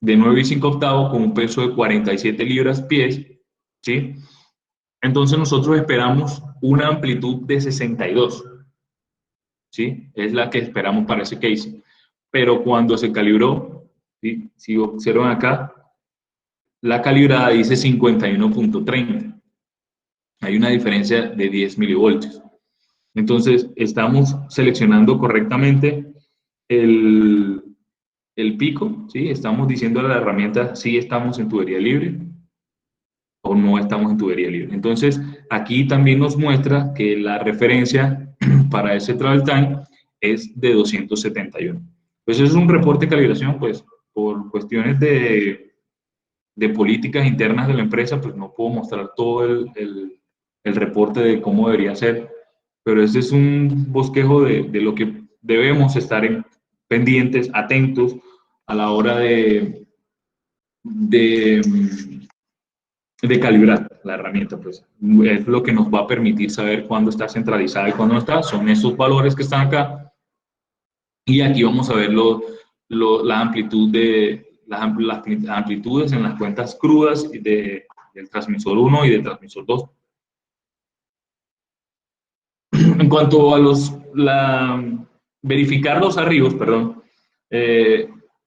9.5 octavos con un peso de 47 libras pies, ¿sí? Entonces nosotros esperamos una amplitud de 62, ¿sí? Es la que esperamos para ese case. Pero cuando se calibró, ¿sí? Si observan acá, la calibrada dice 51.30. Hay una diferencia de 10 milivoltios. Entonces, estamos seleccionando correctamente el pico, ¿sí? Estamos diciendo a la herramienta si estamos en tubería libre o no estamos en tubería libre. Entonces, aquí también nos muestra que la referencia para ese travel time es de 271. Pues es un reporte de calibración, pues por cuestiones de políticas internas de la empresa, pues no puedo mostrar todo el reporte de cómo debería ser, pero este es un bosquejo de lo que debemos estar pendientes, atentos a la hora de de calibrar la herramienta, pues es lo que nos va a permitir saber cuándo está centralizada y cuándo no está. Son esos valores que están acá. Y aquí vamos a ver la amplitud las amplitudes en las cuentas crudas del transmisor 1 y del transmisor 2. En cuanto a verificar los arribos, perdón,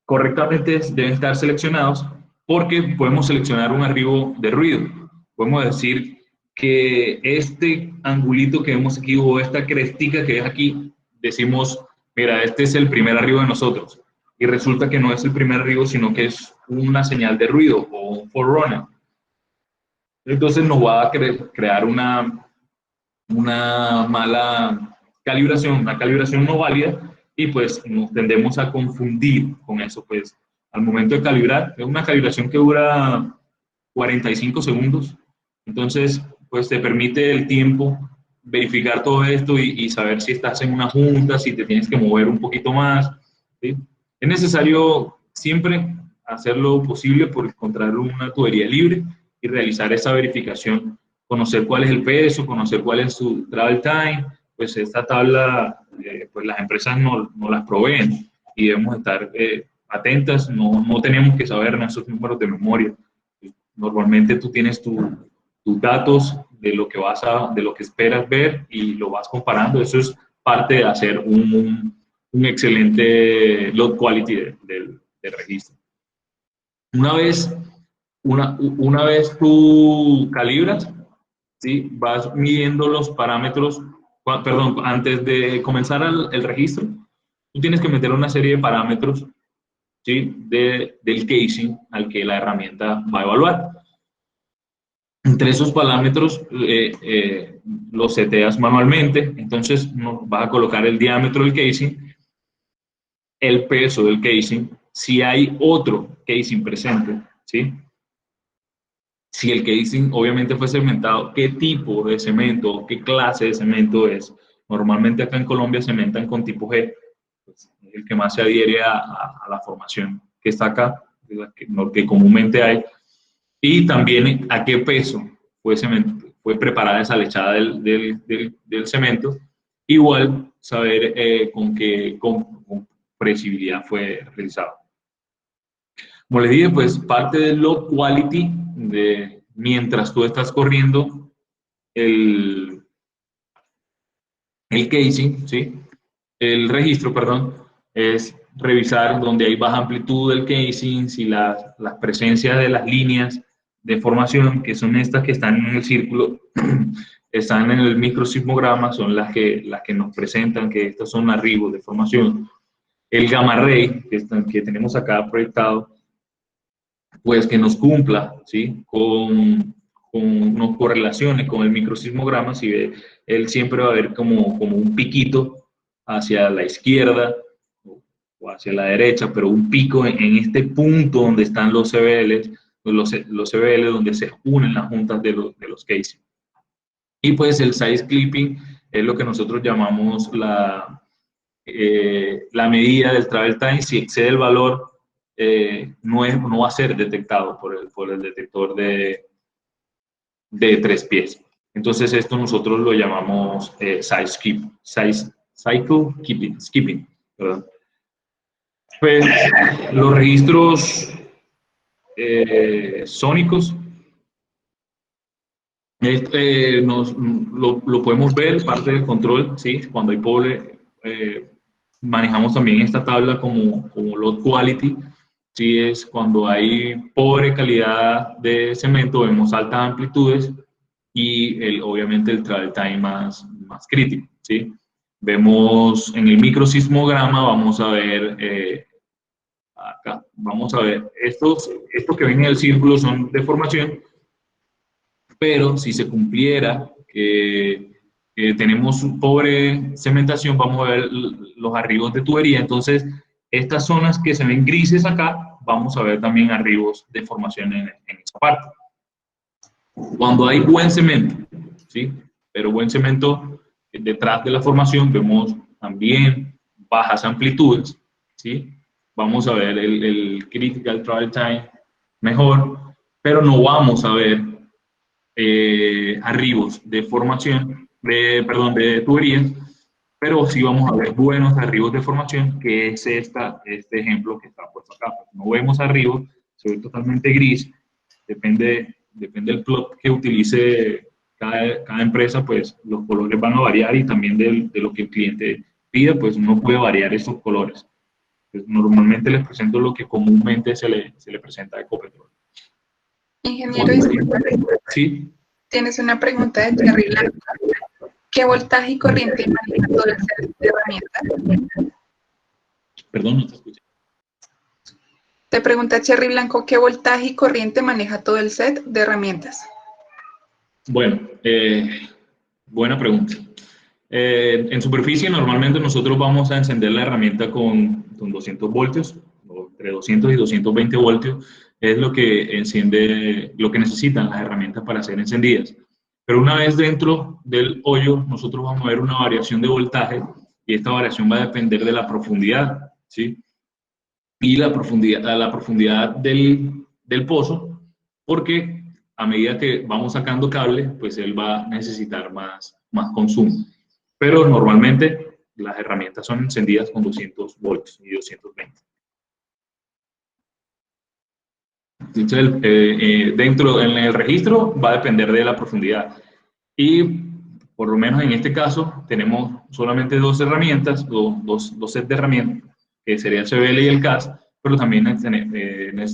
correctamente deben estar seleccionados porque podemos seleccionar un arribo de ruido. Podemos decir que este angulito que vemos aquí o esta crestica que es aquí, decimos, mira, este es el primer arribo de nosotros. Y resulta que no es el primer arribo, sino que es una señal de ruido o un forerunner. Entonces nos va a crear una mala calibración, una calibración no válida, y pues nos tendemos a confundir con eso. Pues al momento de calibrar, es una calibración que dura 45 segundos, entonces pues te permite el tiempo verificar todo esto y saber si estás en una junta, si te tienes que mover un poquito más, ¿sí? Es necesario siempre hacer lo posible por encontrar una tubería libre y realizar esa verificación, conocer cuál es el peso, conocer cuál es su travel time. Pues esta tabla, pues las empresas no las proveen y debemos estar atentas, no tenemos que saber esos números de memoria. Normalmente tú tienes tus datos de lo de lo que esperas ver y lo vas comparando. Eso es parte de hacer un excelente load quality del registro. Una vez tú calibras, ¿sí? Vas midiendo los parámetros, perdón, antes de comenzar el registro, tú tienes que meter una serie de parámetros, ¿sí? Del casing al que la herramienta va a evaluar. Entre esos parámetros los seteas manualmente, entonces vas a colocar el diámetro del casing, el peso del casing, si hay otro casing presente, ¿sí? Si el casing obviamente fue cementado, qué tipo de cemento, qué clase de cemento es. Normalmente acá en Colombia cementan con tipo G, pues, el que más se adhiere a la formación que está acá, que comúnmente hay. Y también a qué peso fue preparada esa lechada del cemento. Igual saber con previsibilidad fue realizado. Como les dije, pues parte del load quality, mientras tú estás corriendo el, el casing, ¿sí? El registro, perdón, es revisar donde hay baja amplitud del casing, si las presencias de las líneas de formación, que son estas que están en el círculo, están en el microsismograma, son las que nos presentan que estos son arribos de formación. El gamma ray que tenemos acá proyectado, pues que nos cumpla, ¿sí? Nos correlacione con el microsismograma. Si ve, él siempre va a ver como un piquito hacia la izquierda o hacia la derecha, pero un pico en este punto donde están los CBLs, los CBL donde se unen las juntas de los casing. Y pues el size clipping es lo que nosotros llamamos la medida del travel time. Si excede el valor, no va a ser detectado por el detector de 3 pies. Entonces esto nosotros lo llamamos cycle skipping, ¿verdad? Pues los registros sónicos lo podemos ver, parte del control, ¿sí? Cuando hay pobre, manejamos también esta tabla como load quality. Sí, es cuando hay pobre calidad de cemento, vemos altas amplitudes y obviamente el travel time más crítico, ¿sí? Vemos en el microsismograma, vamos a ver acá, vamos a ver, estos que ven en el círculo son de formación, pero si se cumpliera que tenemos pobre cementación, vamos a ver los arribos de tubería. Entonces, estas zonas que se ven grises acá, vamos a ver también arribos de formación en esa parte. Cuando hay buen cemento, ¿sí? Pero buen cemento, detrás de la formación vemos también bajas amplitudes, ¿sí? Vamos a ver el critical travel time mejor, pero no vamos a ver arribos de formación, perdón, de tuberías, pero sí vamos a ver buenos arribos de formación, que es este ejemplo que está puesto acá. No vemos arribos, se ve totalmente gris, depende del plot que utilice cada empresa, pues los colores van a variar, y también de lo que el cliente pide, pues uno puede variar estos colores. Pues normalmente les presento lo que comúnmente se le presenta a Ecopetrol. Ingeniero, disculpa, Sí. tienes una pregunta de Jerry Blanco. ¿Qué voltaje y corriente maneja todo el set de herramientas? Perdón, no te escuché. Te pregunta Cherry Blanco, ¿qué voltaje y corriente maneja todo el set de herramientas? Bueno, buena pregunta. En superficie, normalmente nosotros vamos a encender la herramienta con 200 voltios, o entre 200 y 220 voltios, es lo que enciende, lo que necesitan las herramientas para ser encendidas. Pero una vez dentro del hoyo, nosotros vamos a ver una variación de voltaje, y esta variación va a depender de la profundidad, ¿sí? Y la profundidad del pozo, porque a medida que vamos sacando cable, pues él va a necesitar más consumo. Pero normalmente las herramientas son encendidas con 200 volts y 220. Entonces, dentro en el registro va a depender de la profundidad. Y por lo menos en este caso tenemos solamente dos herramientas, dos sets de herramientas, que sería el CBL y el CAS, pero también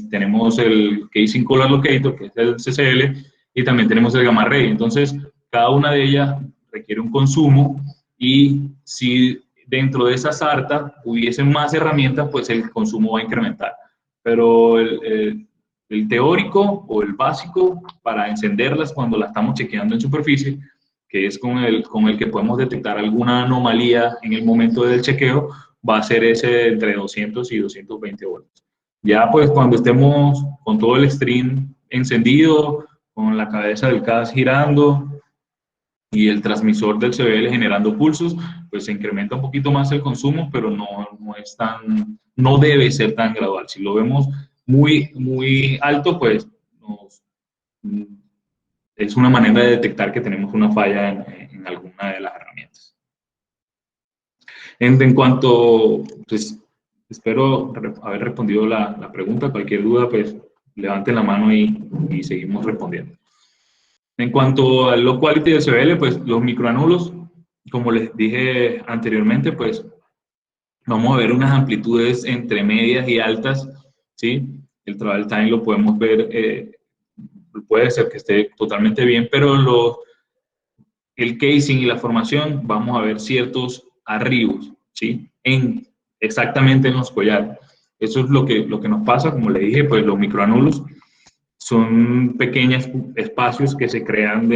tenemos el Casing Color Locator, que es el CCL, y también tenemos el Gamma Ray. Entonces, cada una de ellas requiere un consumo, y si dentro de esa SARTA hubiesen más herramientas, pues el consumo va a incrementar. Pero el teórico o el básico para encenderlas cuando la estamos chequeando en superficie, que es con el que podemos detectar alguna anomalía en el momento del chequeo, va a ser ese entre 200 y 220 voltios. Ya pues cuando estemos con todo el string encendido, con la cabeza del CAS girando y el transmisor del CBL generando pulsos, pues se incrementa un poquito más el consumo, pero no debe ser tan gradual. Si lo vemos muy alto, pues es una manera de detectar que tenemos una falla en alguna de las herramientas. En cuanto, pues, espero haber respondido la pregunta. Cualquier duda, pues, levanten la mano y seguimos respondiendo. En cuanto a low quality de CBL, pues, los microanulos, como les dije anteriormente, pues, vamos a ver unas amplitudes entre medias y altas, ¿sí? El travel time lo podemos ver, puede ser que esté totalmente bien, pero el casing y la formación, vamos a ver ciertos arribos, ¿sí? Exactamente en los collares. Eso es lo que nos pasa, como le dije, pues los microanulos son pequeños espacios que se crean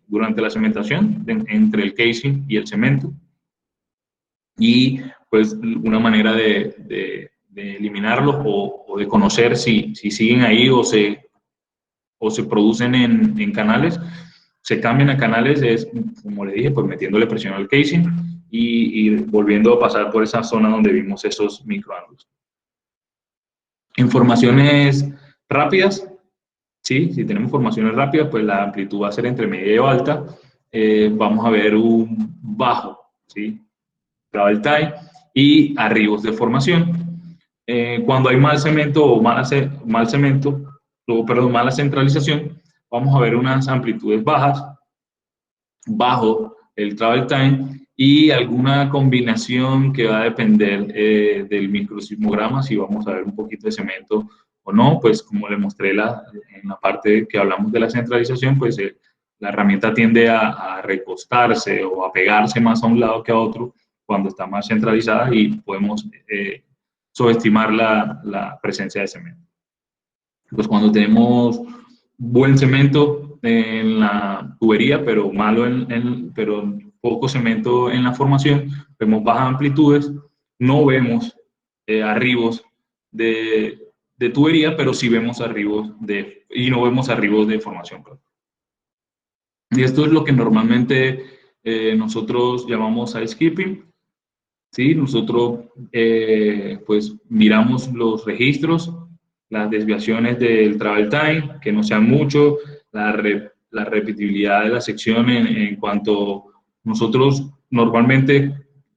durante la cementación, entre el casing y el cemento. Y pues una manera de eliminarlos o de conocer si siguen ahí o se producen en canales, se cambian a canales, es, como le dije, pues metiéndole presión al casing y volviendo a pasar por esa zona donde vimos esos microángulos. Informaciones rápidas, ¿sí? Si tenemos formaciones rápidas, pues la amplitud va a ser entre media y alta. Vamos a ver un bajo, ¿sí? Travel time y arribos de formación. Cuando hay mal cemento o mala centralización, vamos a ver unas amplitudes bajas, bajo el travel time, y alguna combinación que va a depender del microsismograma, si vamos a ver un poquito de cemento o no. Pues como le mostré en la parte que hablamos de la centralización, pues la herramienta tiende a recostarse o a pegarse más a un lado que a otro cuando está más centralizada, y podemos subestimar la presencia de cemento. Pues cuando tenemos buen cemento en la tubería, pero pero poco cemento en la formación, vemos bajas amplitudes, no vemos arribos de tubería, pero sí vemos arribos y no vemos arribos de formación. Y esto es lo que normalmente nosotros llamamos side skipping. ¿Sí? Nosotros pues miramos los registros, las desviaciones del travel time, que no sean mucho, la la repetibilidad de la sección en cuanto nosotros normalmente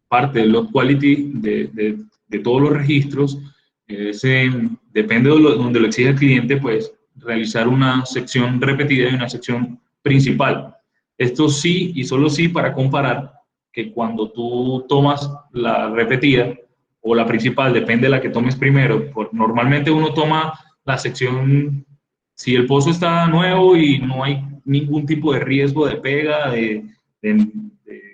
parte del load quality de todos los registros depende de donde lo exige el cliente, pues realizar una sección repetida y una sección principal. Esto sí y solo sí para comparar que cuando tú tomas la repetida o la principal, depende de la que tomes primero, normalmente uno toma la sección, si el pozo está nuevo y no hay ningún tipo de riesgo de pega, de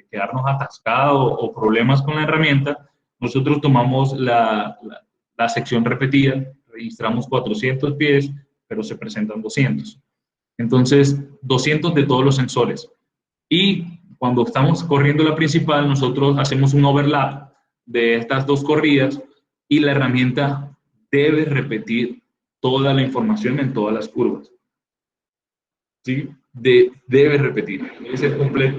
quedarnos atascados o problemas con la herramienta, nosotros tomamos la sección repetida, registramos 400 pies, pero se presentan 200. Entonces, 200 de todos los sensores. Y cuando estamos corriendo la principal, nosotros hacemos un overlap de estas dos corridas y la herramienta debe repetir toda la información en todas las curvas. ¿Sí? Debe repetir,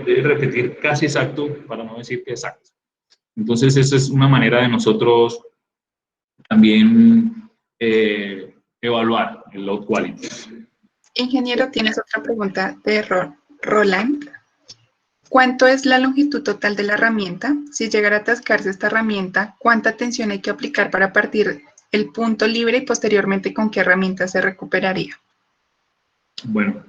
debe repetir casi exacto, para no decir que exacto. Entonces, esa es una manera de nosotros también evaluar el load quality. Ingeniero, tienes otra pregunta de Roland. ¿Cuánto es la longitud total de la herramienta? Si llegara a atascarse esta herramienta, ¿cuánta tensión hay que aplicar para partir el punto libre y posteriormente con qué herramienta se recuperaría? Bueno,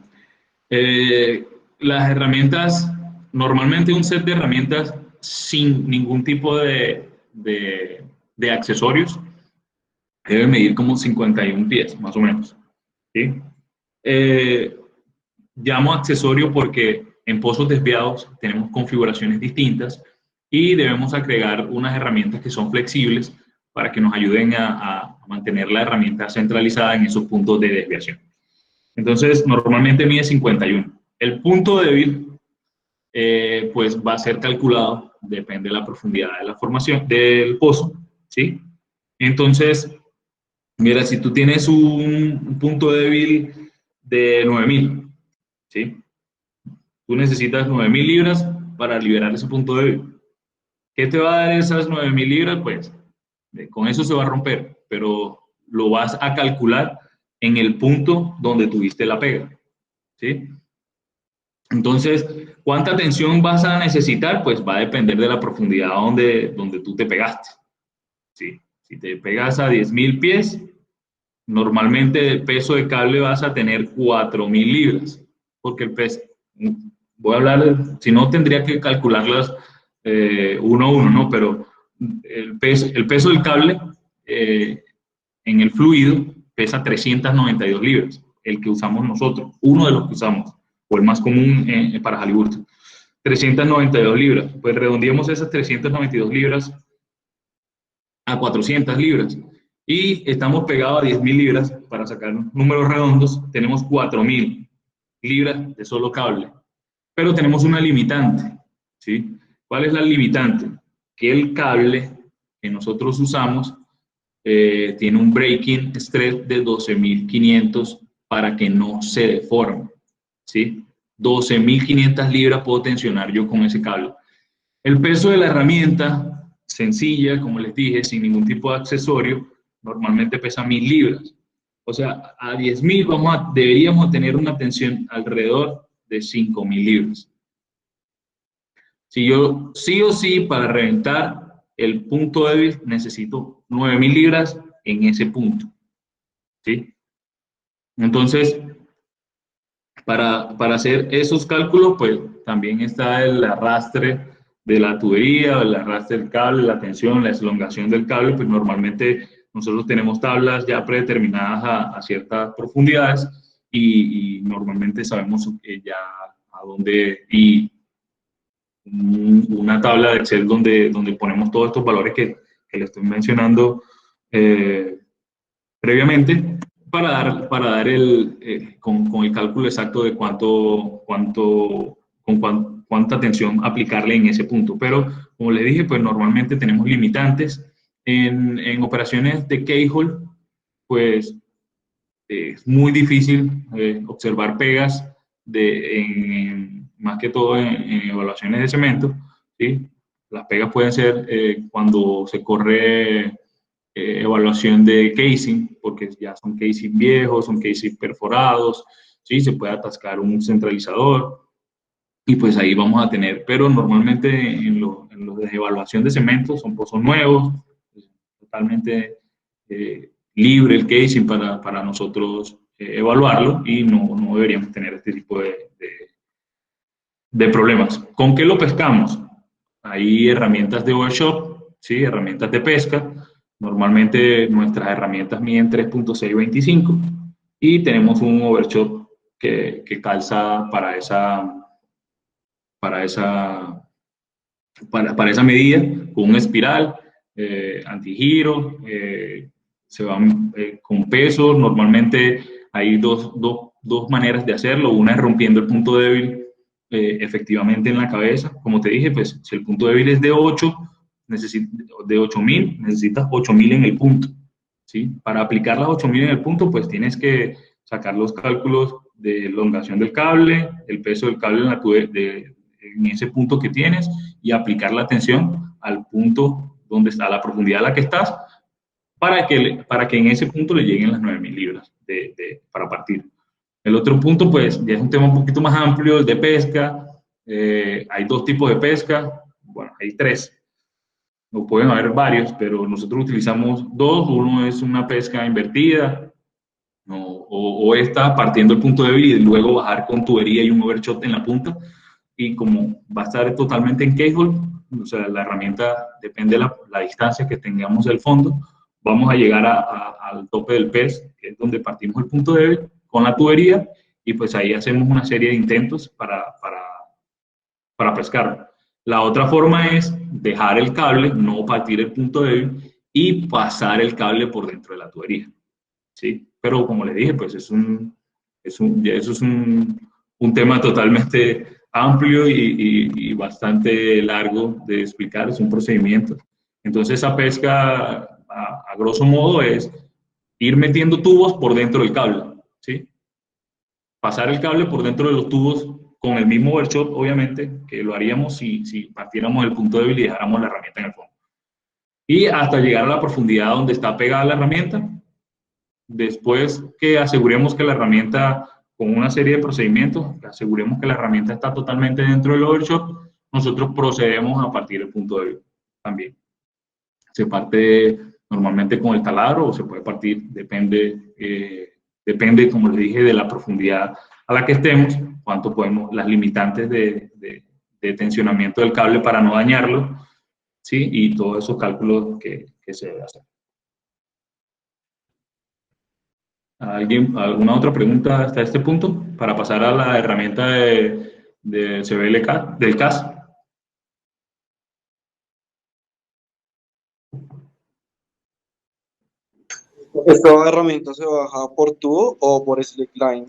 las herramientas, normalmente un set de herramientas sin ningún tipo de accesorios debe medir como 51 pies, más o menos. ¿Sí? Llamo accesorio porque en pozos desviados tenemos configuraciones distintas y debemos agregar unas herramientas que son flexibles para que nos ayuden a mantener la herramienta centralizada en esos puntos de desviación. Entonces, normalmente mide 51. El punto débil, pues va a ser calculado, depende de la profundidad de la formación del pozo, ¿sí? Entonces, mira, si tú tienes un punto débil de 9000, ¿sí? Tú necesitas 9000 libras para liberar ese punto débil. ¿Qué te va a dar esas 9000 libras? Pues con eso se va a romper, pero lo vas a calcular en el punto donde tuviste la pega, ¿sí? Entonces, ¿cuánta tensión vas a necesitar? Pues va a depender de la profundidad donde tú te pegaste, ¿sí? Si te pegas a 10.000 pies, normalmente el peso de cable vas a tener 4.000 libras, porque el peso, voy a hablar, si no tendría que calcularlas uno a uno, ¿no? Pero el peso del cable en el fluido pesa 392 libras, el que usamos nosotros, uno de los que usamos, o el más común para Halliburton. 392 libras, pues redondeemos esas 392 libras a 400 libras. Y estamos pegados a 10.000 libras, para sacar números redondos, tenemos 4.000 libras de solo cable. Pero tenemos una limitante, ¿sí? ¿Cuál es la limitante? Que el cable que nosotros usamos tiene un breaking stress de 12.500 para que no se deforme, ¿sí? 12.500 libras puedo tensionar yo con ese cable. El peso de la herramienta, sencilla, como les dije, sin ningún tipo de accesorio, normalmente pesa 1.000 libras. O sea, a 10.000 deberíamos tener una tensión alrededor de 5.000 libras. Si yo sí o sí, para reventar el punto débil, necesito 9.000 libras en ese punto, ¿sí? Entonces, para hacer esos cálculos, pues también está el arrastre de la tubería, el arrastre del cable, la tensión, la elongación del cable, pues normalmente nosotros tenemos tablas ya predeterminadas a ciertas profundidades y normalmente sabemos ya a dónde, y una tabla de Excel donde ponemos todos estos valores que le estoy mencionando previamente para dar con el cálculo exacto de cuánta tensión aplicarle en ese punto. Pero, como les dije, pues normalmente tenemos limitantes. En operaciones de keyhole, pues es muy difícil observar pegas más que todo en evaluaciones de cemento, ¿sí? Las pegas pueden ser cuando se corre evaluación de casing, porque ya son casing viejos, son casing perforados, ¿sí? Se puede atascar un centralizador y pues ahí vamos a tener, pero normalmente en lo de evaluación de cementos son pozos nuevos, pues, totalmente libre el casing para nosotros evaluarlo y no deberíamos tener este tipo de problemas. ¿Con qué lo pescamos? Hay herramientas de overshot, ¿sí? Herramientas de pesca. Normalmente nuestras herramientas miden 3.625 y tenemos un overshot que calza para esa, para esa medida, con un espiral, antigiro, se van con peso. Normalmente hay dos maneras de hacerlo. Una es rompiendo el punto débil efectivamente en la cabeza. Como te dije, pues si el punto débil es de 8, de 8000, necesitas 8000 en el punto, ¿sí? Para aplicar las 8000 en el punto, pues tienes que sacar los cálculos de elongación del cable, el peso del cable en ese punto que tienes y aplicar la tensión al punto donde está, a la profundidad a la que estás, para que en ese punto le lleguen las 9000 libras para partir. El otro punto, pues, ya es un tema un poquito más amplio, el de pesca. Hay dos tipos de pesca, bueno, hay tres, no pueden haber varios, pero nosotros utilizamos dos. Uno es una pesca invertida, ¿no? O esta partiendo el punto débil y luego bajar con tubería y un overshot en la punta. Y como va a estar totalmente en cable, o sea, la herramienta depende de la distancia que tengamos del fondo, vamos a llegar al tope del pez, que es donde partimos el punto débil, con la tubería, y pues ahí hacemos una serie de intentos para pescar. La otra forma es dejar el cable, no partir el punto débil, y pasar el cable por dentro de la tubería, ¿sí? Pero como le dije, pues eso es un tema totalmente amplio y bastante largo de explicar, es un procedimiento. Entonces esa pesca, a grosso modo, es ir metiendo tubos por dentro del cable, ¿sí? Pasar el cable por dentro de los tubos con el mismo overshot, obviamente, que lo haríamos si partiéramos el punto débil y dejáramos la herramienta en el fondo. Y hasta llegar a la profundidad donde está pegada la herramienta. Después que aseguremos que la herramienta, con una serie de procedimientos, aseguremos que la herramienta está totalmente dentro del overshot, nosotros procedemos a partir del punto débil también. Se parte normalmente con el taladro o se puede partir, depende, como les dije, de la profundidad a la que estemos, cuánto podemos, las limitantes de tensionamiento del cable para no dañarlo, ¿sí? Y todos esos cálculos que se debe hacer. ¿Alguna otra pregunta hasta este punto? Para pasar a la herramienta de CBLK, del CAS. ¿Esta herramienta se baja por tubo o por slackline?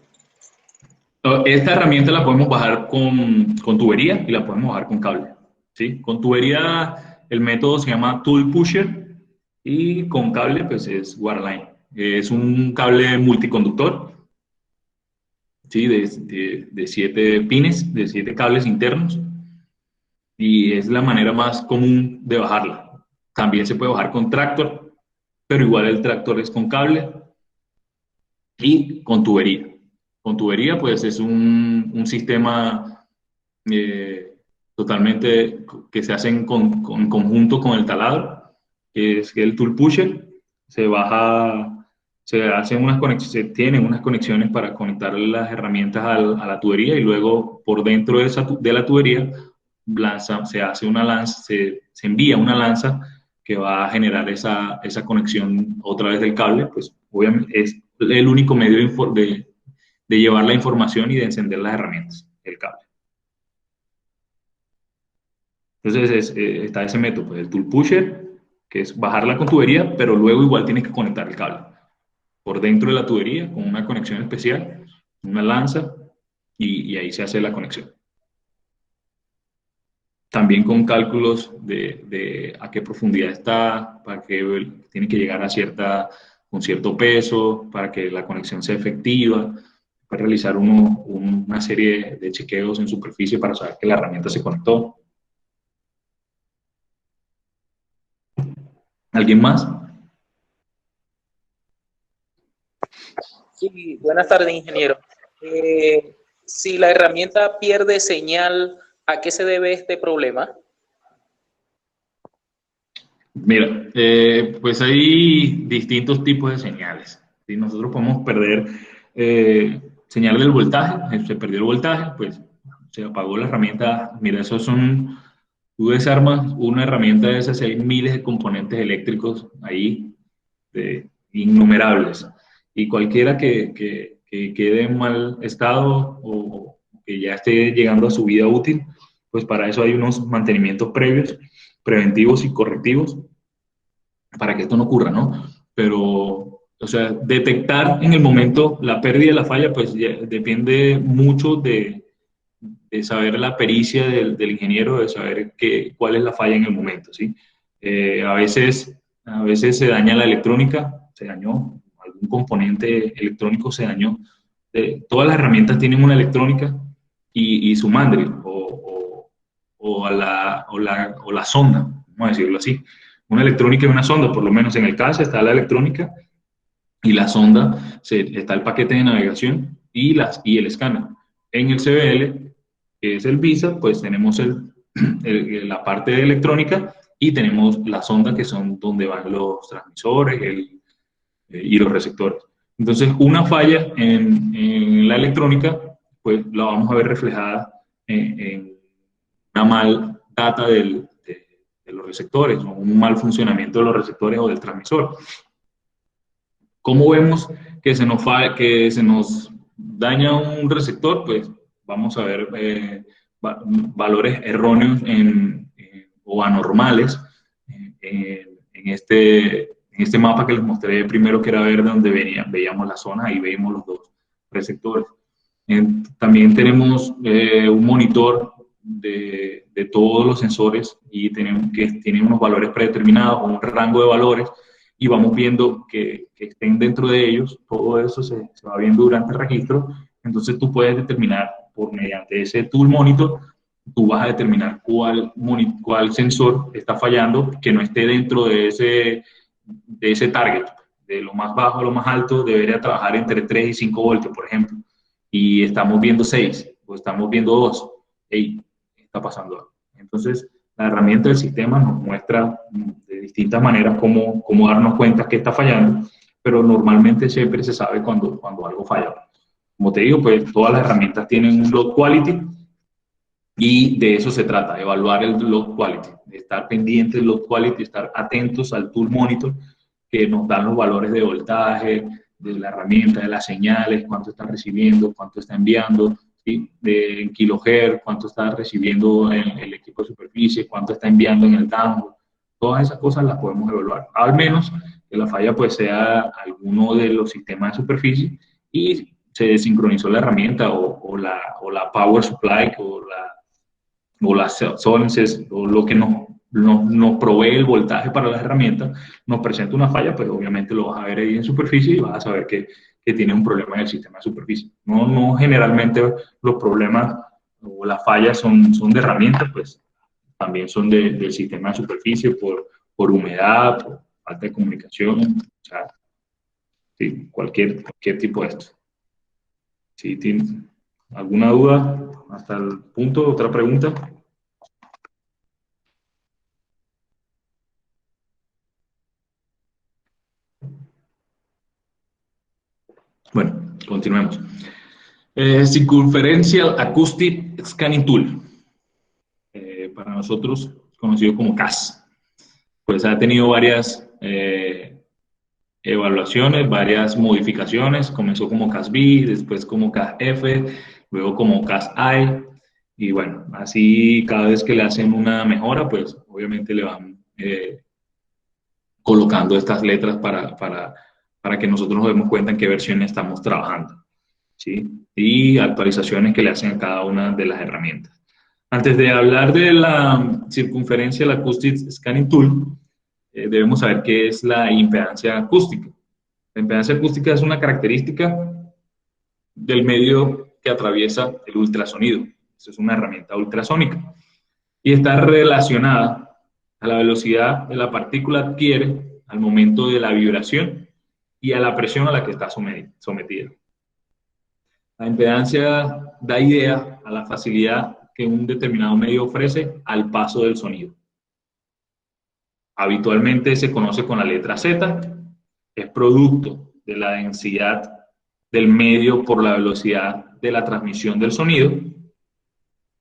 Esta herramienta la podemos bajar con tubería y la podemos bajar con cable, ¿sí? Con tubería el método se llama Tool Pusher y con cable pues es Waterline. Es un cable multiconductor, ¿sí? De 7 pines, de 7 cables internos, y es la manera más común de bajarla. También se puede bajar con tractor, pero igual el tractor es con cable y con tubería. Con tubería, pues es un sistema totalmente que se hace en conjunto con el taladro, que es el tool pusher. Se baja, se hacen unas conexiones, se tienen unas conexiones para conectar las herramientas a la tubería y luego por dentro de la tubería se hace una lanza, se envía una lanza que va a generar esa conexión otra vez del cable. Pues obviamente es el único medio de llevar la información y de encender las herramientas, el cable. Entonces está ese método, pues, el tool pusher, que es bajarla con tubería, pero luego igual tienes que conectar el cable por dentro de la tubería con una conexión especial, una lanza, y ahí se hace la conexión. También con cálculos de a qué profundidad está, para que tiene que llegar con cierto peso, para que la conexión sea efectiva, para realizar una serie de chequeos en superficie para saber que la herramienta se conectó. ¿Alguien más? Sí, buenas tardes, ingeniero. Si la herramienta pierde señal, ¿a qué se debe este problema? Mira, pues hay distintos tipos de señales. ¿Sí? Nosotros podemos perder señal del voltaje, se perdió el voltaje, pues se apagó la herramienta. Mira, eso son, tú desarmas una herramienta de esas, hay miles de componentes eléctricos ahí, innumerables. Y cualquiera que quede en mal estado o que ya esté llegando a su vida útil, pues para eso hay unos mantenimientos previos, preventivos y correctivos para que esto no ocurra, ¿no? Pero, o sea, detectar en el momento la pérdida y la falla, pues depende mucho de saber la pericia del ingeniero, de saber cuál es la falla en el momento, ¿sí? A veces se daña la electrónica, se dañó, algún componente electrónico se dañó. Todas las herramientas tienen una electrónica y su mandril o la sonda, vamos a decirlo así. Una electrónica y una sonda, por lo menos en el caso está la electrónica y la sonda, está el paquete de navegación y el escáner. En el CBL, que es el VISA, pues tenemos la parte de electrónica y tenemos la sonda, que son donde van los transmisores y los receptores. Entonces, una falla en la electrónica, pues la vamos a ver reflejada en una mal data de los receptores o un mal funcionamiento de los receptores o del transmisor. ¿Cómo vemos que se nos daña un receptor? Pues vamos a ver valores erróneos o anormales en este mapa que les mostré primero, que era verde, donde veíamos la zona, ahí veíamos los dos receptores. También tenemos un monitor de todos los sensores y tienen unos valores predeterminados o un rango de valores, y vamos viendo que estén dentro de ellos. Todo eso se va viendo durante el registro. Entonces tú puedes determinar, mediante ese tool monitor, tú vas a determinar cuál sensor está fallando, que no esté dentro de ese target. De lo más bajo a lo más alto debería trabajar entre 3 y 5 voltios, por ejemplo. Y estamos viendo 6 o estamos viendo 2. Hey, está pasando algo. Entonces, la herramienta del sistema nos muestra de distintas maneras cómo darnos cuenta que está fallando, pero normalmente siempre se sabe cuando algo falla. Como te digo, pues todas las herramientas tienen un load quality y de eso se trata, evaluar el load quality, de estar pendientes del load quality, estar atentos al tool monitor que nos dan los valores de voltaje, de la herramienta, de las señales, cuánto está recibiendo, cuánto está enviando, ¿sí? En kilohertz, cuánto está recibiendo el equipo de superficie, cuánto está enviando en el download. Todas esas cosas las podemos evaluar. Al menos que la falla pues sea alguno de los sistemas de superficie y se desincronizó la herramienta o la power supply o las solences o lo que nos provee el voltaje para las herramientas, nos presenta una falla, pues obviamente lo vas a ver ahí en superficie y vas a saber que tiene un problema en el sistema de superficie. No generalmente los problemas o las fallas son de herramientas, pues también son del sistema de superficie por humedad, por falta de comunicación, o sea, sí, cualquier tipo de esto. Si tienes alguna duda hasta el punto, otra pregunta. Bueno, continuemos. Circumferential Acoustic Scanning Tool, para nosotros conocido como CAS. Pues ha tenido varias evaluaciones, varias modificaciones. Comenzó como CAS-B, después como CAS-F, luego como CAS-I. Y bueno, así cada vez que le hacen una mejora, pues obviamente le van colocando estas letras para que nosotros nos demos cuenta en qué versión estamos trabajando, ¿sí? Y actualizaciones que le hacen a cada una de las herramientas. Antes de hablar de la Circumferential Acoustic Scanning Tool, debemos saber qué es la impedancia acústica. La impedancia acústica es una característica del medio que atraviesa el ultrasonido. Esa es una herramienta ultrasónica y está relacionada a la velocidad de la partícula adquiere al momento de la vibración y a la presión a la que está sometida. La impedancia da idea a la facilidad que un determinado medio ofrece al paso del sonido. Habitualmente se conoce con la letra Z, es producto de la densidad del medio por la velocidad de la transmisión del sonido.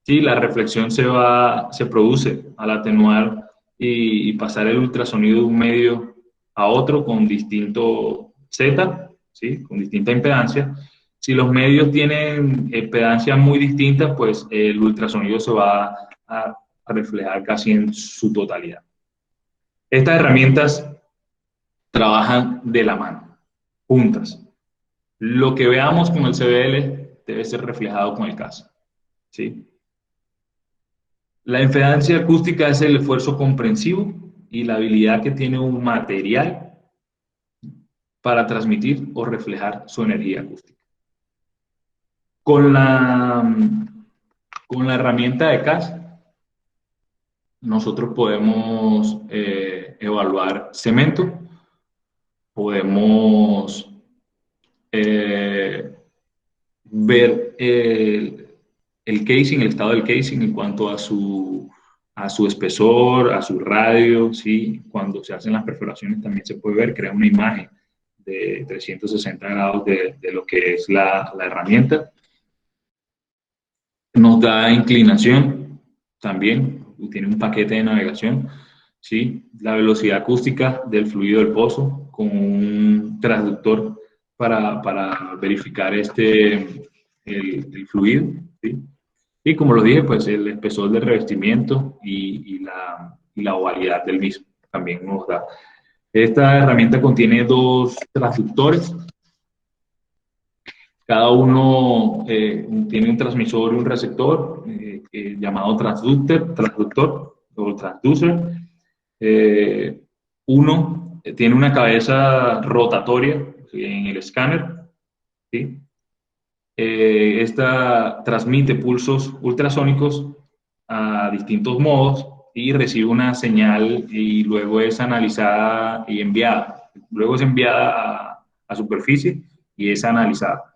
Sí, la reflexión se produce al atenuar y pasar el ultrasonido de un medio a otro con distinto Z, ¿sí? Con distinta impedancia. Si los medios tienen impedancias muy distintas, pues el ultrasonido se va a reflejar casi en su totalidad. Estas herramientas trabajan de la mano, juntas. Lo que veamos con el CBL debe ser reflejado con el CAS, ¿sí? La impedancia acústica es el esfuerzo comprensivo y la habilidad que tiene un material para transmitir o reflejar su energía acústica. Con la herramienta de CAS, nosotros podemos evaluar cemento, podemos ver el casing, el estado del casing en cuanto a su espesor, a su radio, ¿sí? Cuando se hacen las perforaciones también se puede ver, crea una imagen de 360 grados de lo que es la herramienta. Nos da inclinación también, tiene un paquete de navegación, ¿sí? La velocidad acústica del fluido del pozo con un transductor para verificar el fluido, ¿sí? Y como lo dije, pues el espesor del revestimiento y la ovalidad del mismo también nos da. Esta herramienta contiene dos transductores. Cada uno tiene un transmisor y un receptor llamado transductor o transducer. Uno tiene una cabeza rotatoria en el escáner, ¿sí? Esta transmite pulsos ultrasónicos a distintos modos y recibe una señal y luego es analizada y enviada. Luego es enviada a superficie y es analizada.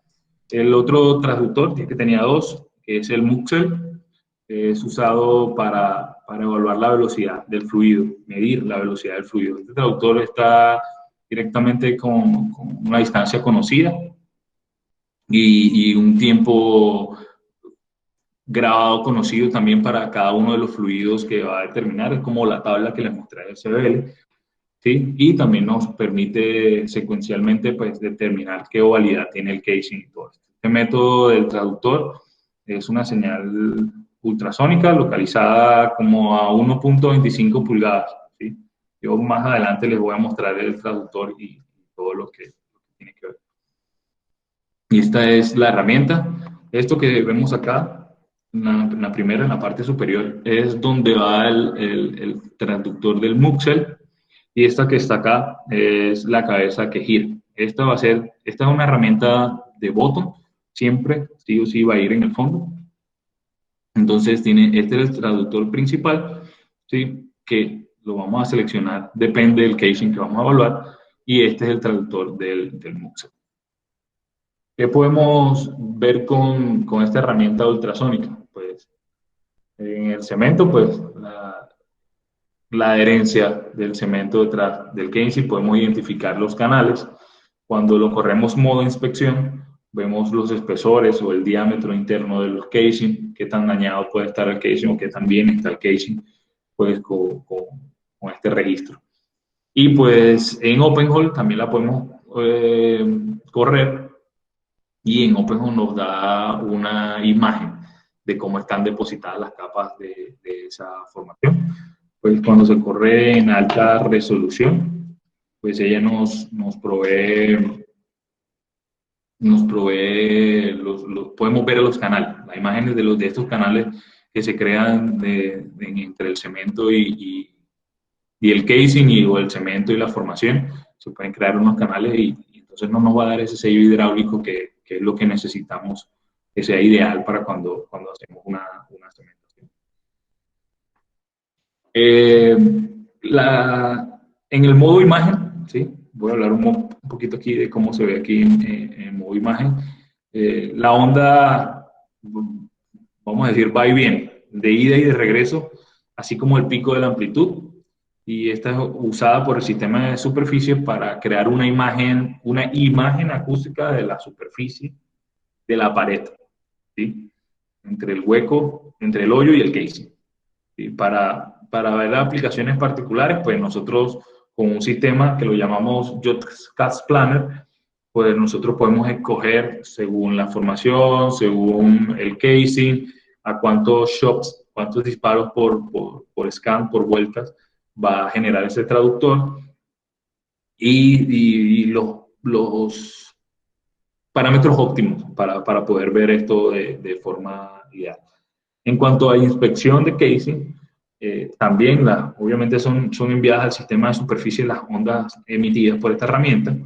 El otro transductor, que tenía dos, que es el Muxel, es usado para evaluar la velocidad del fluido, medir la velocidad del fluido. Este traductor está directamente con una distancia conocida y un tiempo grabado conocido también para cada uno de los fluidos que va a determinar, es como la tabla que les mostré del CBL, ¿sí? Y también nos permite secuencialmente pues, determinar qué ovalidad tiene el casing y todo esto. Este método del traductor es una señal ultrasónica localizada como a 1.25 pulgadas, ¿sí? Yo más adelante les voy a mostrar el traductor y todo lo que tiene que ver. Y esta es la herramienta. Esto que vemos acá, en la primera, en la parte superior, es donde va el transductor del Muxel. Y esta que está acá es la cabeza que gira. Esta es una herramienta de botón, siempre, sí o sí, va a ir en el fondo. Entonces, este es el traductor principal, ¿sí? Que lo vamos a seleccionar, depende del casing que vamos a evaluar, y este es el traductor del Muxel. ¿Qué podemos ver con esta herramienta ultrasónica? Pues en el cemento, pues la adherencia del cemento detrás del casing, podemos identificar los canales. Cuando lo corremos modo inspección, vemos los espesores o el diámetro interno de los casing, qué tan dañado puede estar el casing o qué tan bien está el casing, pues con este registro. Y pues en OpenHole también la podemos correr y en OpenHole nos da una imagen de cómo están depositadas las capas de esa formación. Pues cuando se corre en alta resolución, pues ella nos provee podemos ver los canales, las imágenes de estos canales que se crean entre el cemento y el casing o el cemento y la formación. Se pueden crear unos canales y entonces no nos va a dar ese sello hidráulico que es lo que necesitamos que sea ideal para cuando hacemos una cementación. En el modo imagen, ¿sí? Voy a hablar un poquito aquí de cómo se ve aquí en modo imagen. La onda, vamos a decir, va y viene, de ida y de regreso, así como el pico de la amplitud. Y esta es usada por el sistema de superficie para crear una imagen acústica de la superficie de la pared, ¿sí? Entre el hueco, entre el hoyo y el casing. ¿Sí? Para ver las aplicaciones particulares, pues nosotros con un sistema que lo llamamos JCast Planner, pues nosotros podemos escoger según la formación, según el casing, a cuántos shots, cuántos disparos por scan, por vueltas, va a generar ese traductor y los parámetros óptimos para poder ver esto de forma ideal. En cuanto a inspección de casing, también obviamente son enviadas al sistema de superficie las ondas emitidas por esta herramienta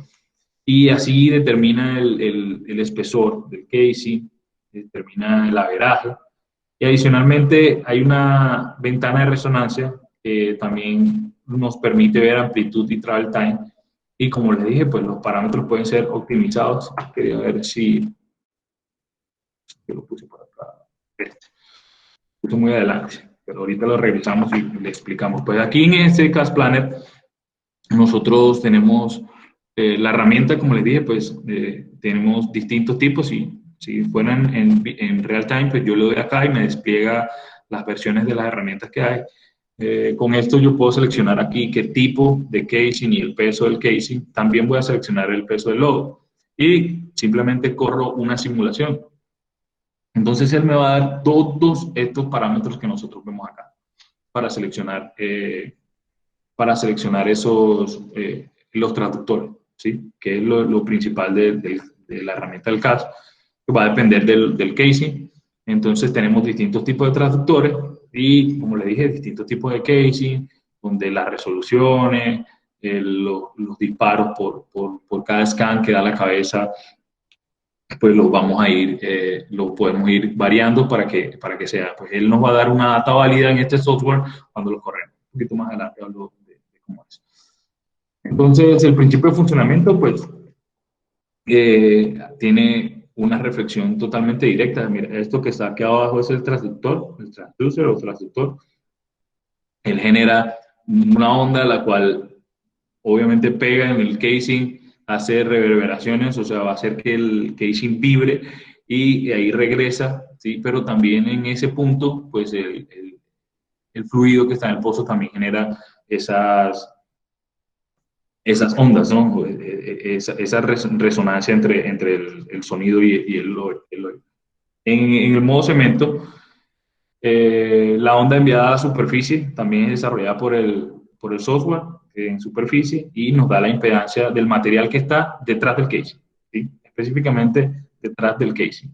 y así determina el espesor del casing, determina el averaje y adicionalmente hay una ventana de resonancia que también nos permite ver amplitud y travel time y como les dije, pues los parámetros pueden ser optimizados. Quería ver si yo lo puse por acá. Puse muy adelante, pero ahorita lo revisamos y le explicamos. Pues aquí en este Cast Planner nosotros tenemos la herramienta, como les dije, pues tenemos distintos tipos y si fueran en real time, pues yo le doy acá y me despliega las versiones de las herramientas que hay. Con esto yo puedo seleccionar aquí qué tipo de casing y el peso del casing. También voy a seleccionar el peso del lodo y simplemente corro una simulación. Entonces él me va a dar todos estos parámetros que nosotros vemos acá para seleccionar los traductores, ¿sí? Que es lo principal de la herramienta del CAS, que va a depender del casing. Entonces tenemos distintos tipos de traductores y, como le dije, distintos tipos de casing, donde las resoluciones, los disparos por cada scan que da la cabeza, pues los podemos ir variando para que sea. Pues él nos va a dar una data válida en este software cuando lo corremos. Un poquito más adelante hablo de cómo es. Entonces, el principio de funcionamiento, pues, tiene una reflexión totalmente directa. Mira, esto que está aquí abajo es el transductor, el transducer o transductor. Él genera una onda la cual obviamente pega en el casing, hace reverberaciones, o sea, va a hacer que el casing vibre y ahí regresa, ¿sí? Pero también en ese punto, pues el fluido que está en el pozo también genera esas ondas, ¿no? Esa resonancia entre el sonido y el oído. En el modo cemento, la onda enviada a la superficie también es desarrollada por el software en superficie y nos da la impedancia del material que está detrás del casing, ¿sí? Específicamente detrás del casing.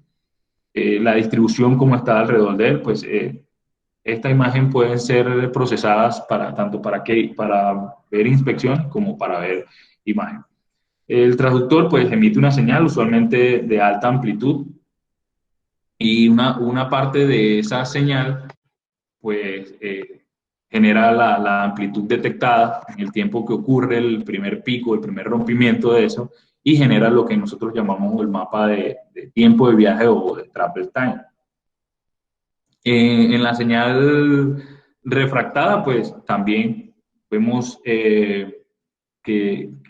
La distribución como está alrededor de él, pues esta imagen pueden ser procesadas tanto para ver inspección como para ver imagen. El transductor pues emite una señal usualmente de alta amplitud y una parte de esa señal pues genera la amplitud detectada en el tiempo que ocurre el primer pico, el primer rompimiento de eso y genera lo que nosotros llamamos el mapa de tiempo de viaje o de travel time. En la señal refractada, pues también vemos que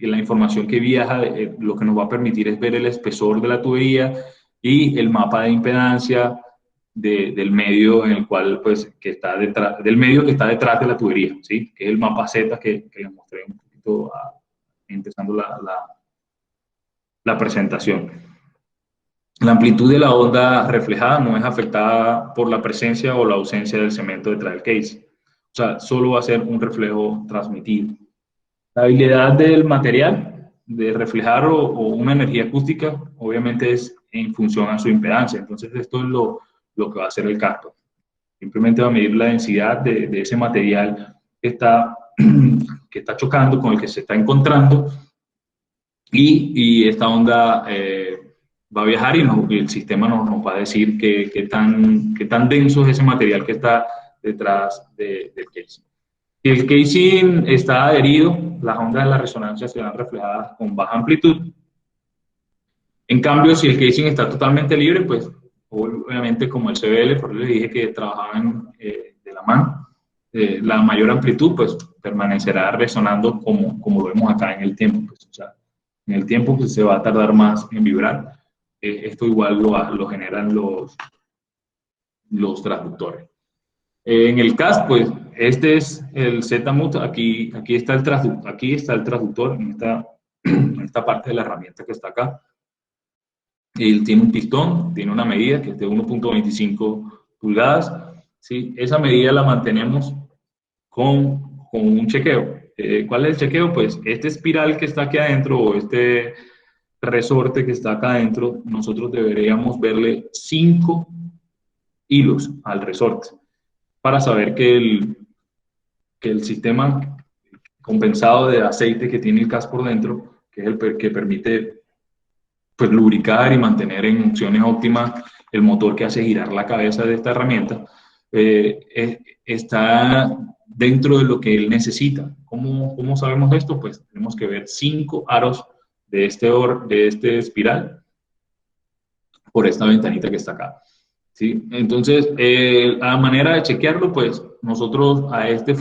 la información que viaja, lo que nos va a permitir es ver el espesor de la tubería y el mapa de impedancia del medio en el cual, pues, que está detrás, del medio que está detrás de la tubería, ¿sí? Que es el mapa Z que les mostré un poquito empezando la presentación. La amplitud de la onda reflejada no es afectada por la presencia o la ausencia del cemento detrás del case. O sea, solo va a ser un reflejo transmitido. La habilidad del material de reflejar o una energía acústica, obviamente es en función a su impedancia. Entonces, esto es lo que va a hacer el CARTO. Simplemente va a medir la densidad de ese material que está chocando, con el que se está encontrando, y esta onda va a viajar y el sistema nos va a decir qué tan denso es ese material que está detrás del casing. Si el casing está adherido, las ondas de la resonancia serán reflejadas con baja amplitud. En cambio, si el casing está totalmente libre, pues obviamente como el CBL, por eso les dije que trabajaban de la mano, la mayor amplitud pues permanecerá resonando como lo vemos acá en el tiempo. Pues, o sea, en el tiempo pues, se va a tardar más en vibrar. Esto igual lo generan los transductores. En el CAS, pues este es el Z-Mut, aquí está el transductor en esta parte de la herramienta que está acá. Él tiene un pistón, tiene una medida que es de 1.25 pulgadas. ¿Sí? Esa medida la mantenemos con un chequeo. ¿Cuál es el chequeo? Pues este espiral que está aquí adentro o este resorte que está acá adentro, nosotros deberíamos verle 5 hilos al resorte para saber que el sistema compensado de aceite que tiene el CAS por dentro, que es el que permite pues, lubricar y mantener en funciones óptimas el motor que hace girar la cabeza de esta herramienta, está dentro de lo que él necesita. ¿Cómo sabemos esto? Pues tenemos que ver 5 aros de este espiral por esta ventanita que está acá. ¿Sí? Entonces, a manera de chequearlo, pues nosotros a este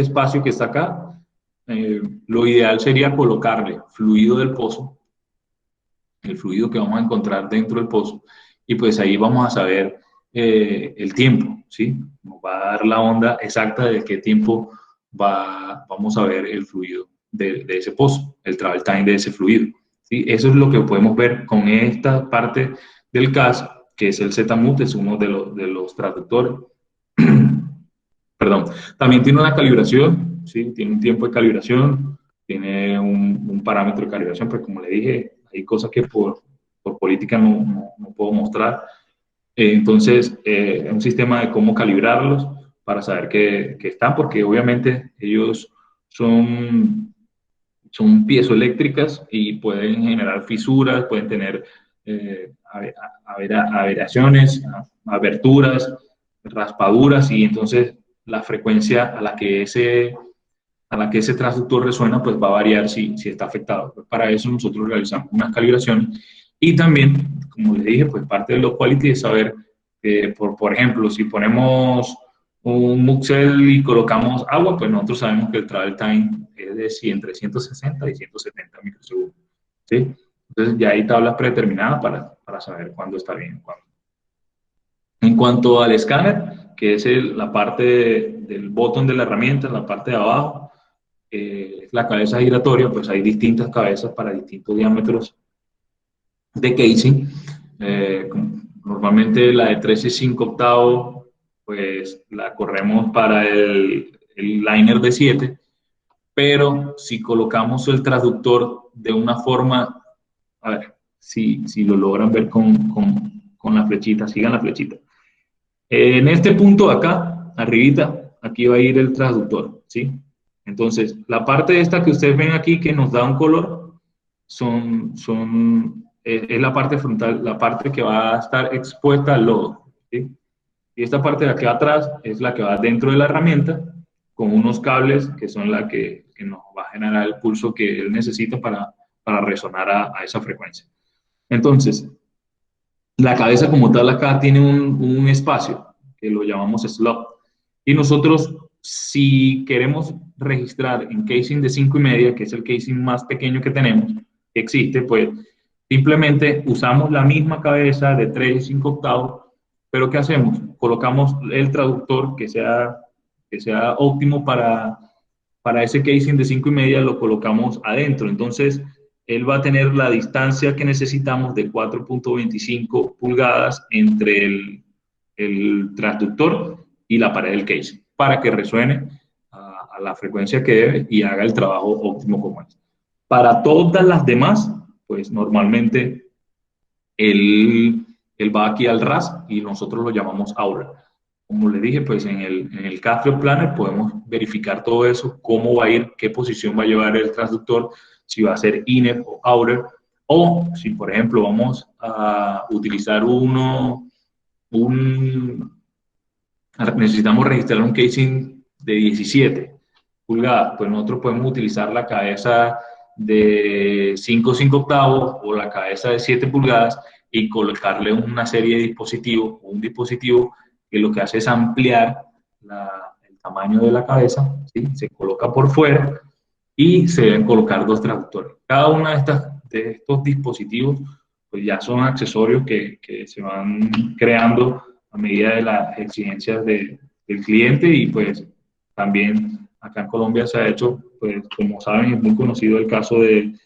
espacio que está acá, lo ideal sería colocarle fluido del pozo, el fluido que vamos a encontrar dentro del pozo, y pues ahí vamos a saber el tiempo, ¿sí? Nos va a dar la onda exacta de qué tiempo vamos a ver el fluido de ese pozo, el travel time de ese fluido, ¿sí? Eso es lo que podemos ver con esta parte del CAS, que es el Z-Mut, es uno de los traductores. Perdón. También tiene una calibración, ¿sí? Tiene un tiempo de calibración, tiene un parámetro de calibración, pero como le dije, hay cosas que por política no puedo mostrar. Entonces, es un sistema de cómo calibrarlos para saber que están, porque obviamente ellos son piezoeléctricas y pueden generar fisuras, pueden tener averiaciones, aberturas, raspaduras, y entonces la frecuencia a la que ese transductor resuena pues va a variar si está afectado. Pues para eso nosotros realizamos unas calibraciones y también, como les dije, pues parte de lo quality es saber, por ejemplo, si ponemos un muxel y colocamos agua, pues nosotros sabemos que el travel time es de entre 160 y 170 microsegundos, ¿sí? Entonces ya hay tablas predeterminadas para saber cuándo está bien. Cuándo. En cuanto al escáner, que es la parte del botón de la herramienta, la parte de abajo, la cabeza giratoria, pues hay distintas cabezas para distintos diámetros de casing. Normalmente la de 13,5 octavos, pues la corremos para el liner de 7, pero si colocamos el transductor de una forma, a ver, si lo logran ver con la flechita, sigan la flechita. En este punto de acá, arribita, aquí va a ir el transductor, ¿sí? Entonces, la parte esta que ustedes ven aquí que nos da un color, es la parte frontal, la parte que va a estar expuesta al lodo, ¿sí? Y esta parte de aquí atrás es la que va dentro de la herramienta, con unos cables que son la que nos va a generar el pulso que él necesita para resonar a esa frecuencia. Entonces, la cabeza como tal acá tiene un espacio que lo llamamos slot. Y nosotros, si queremos registrar en casing de 5,5, que es el casing más pequeño que tenemos, que existe, pues simplemente usamos la misma cabeza de 3,5 octavos, pero ¿qué hacemos? Colocamos el traductor que sea óptimo para ese casing de 5,5, lo colocamos adentro. Entonces, él va a tener la distancia que necesitamos de 4.25 pulgadas entre el transductor y la pared del casing para que resuene a la frecuencia que debe y haga el trabajo óptimo como es. Para todas las demás, pues normalmente él va aquí al RAS y nosotros lo llamamos Aura. Como les dije, pues en el CAD Planner podemos verificar todo eso, cómo va a ir, qué posición va a llevar el transductor, si va a ser inner o outer, o si, por ejemplo, vamos a utilizar necesitamos registrar un casing de 17 pulgadas, pues nosotros podemos utilizar la cabeza de 5/5 o la cabeza de 7 pulgadas y colocarle una serie de dispositivos o un dispositivo que lo que hace es ampliar el tamaño de la cabeza, ¿sí? Se coloca por fuera y se deben colocar 2 traductores. Cada uno de estos dispositivos pues ya son accesorios que se van creando a medida de las exigencias del cliente y pues también acá en Colombia se ha hecho, pues como saben, es muy conocido el caso del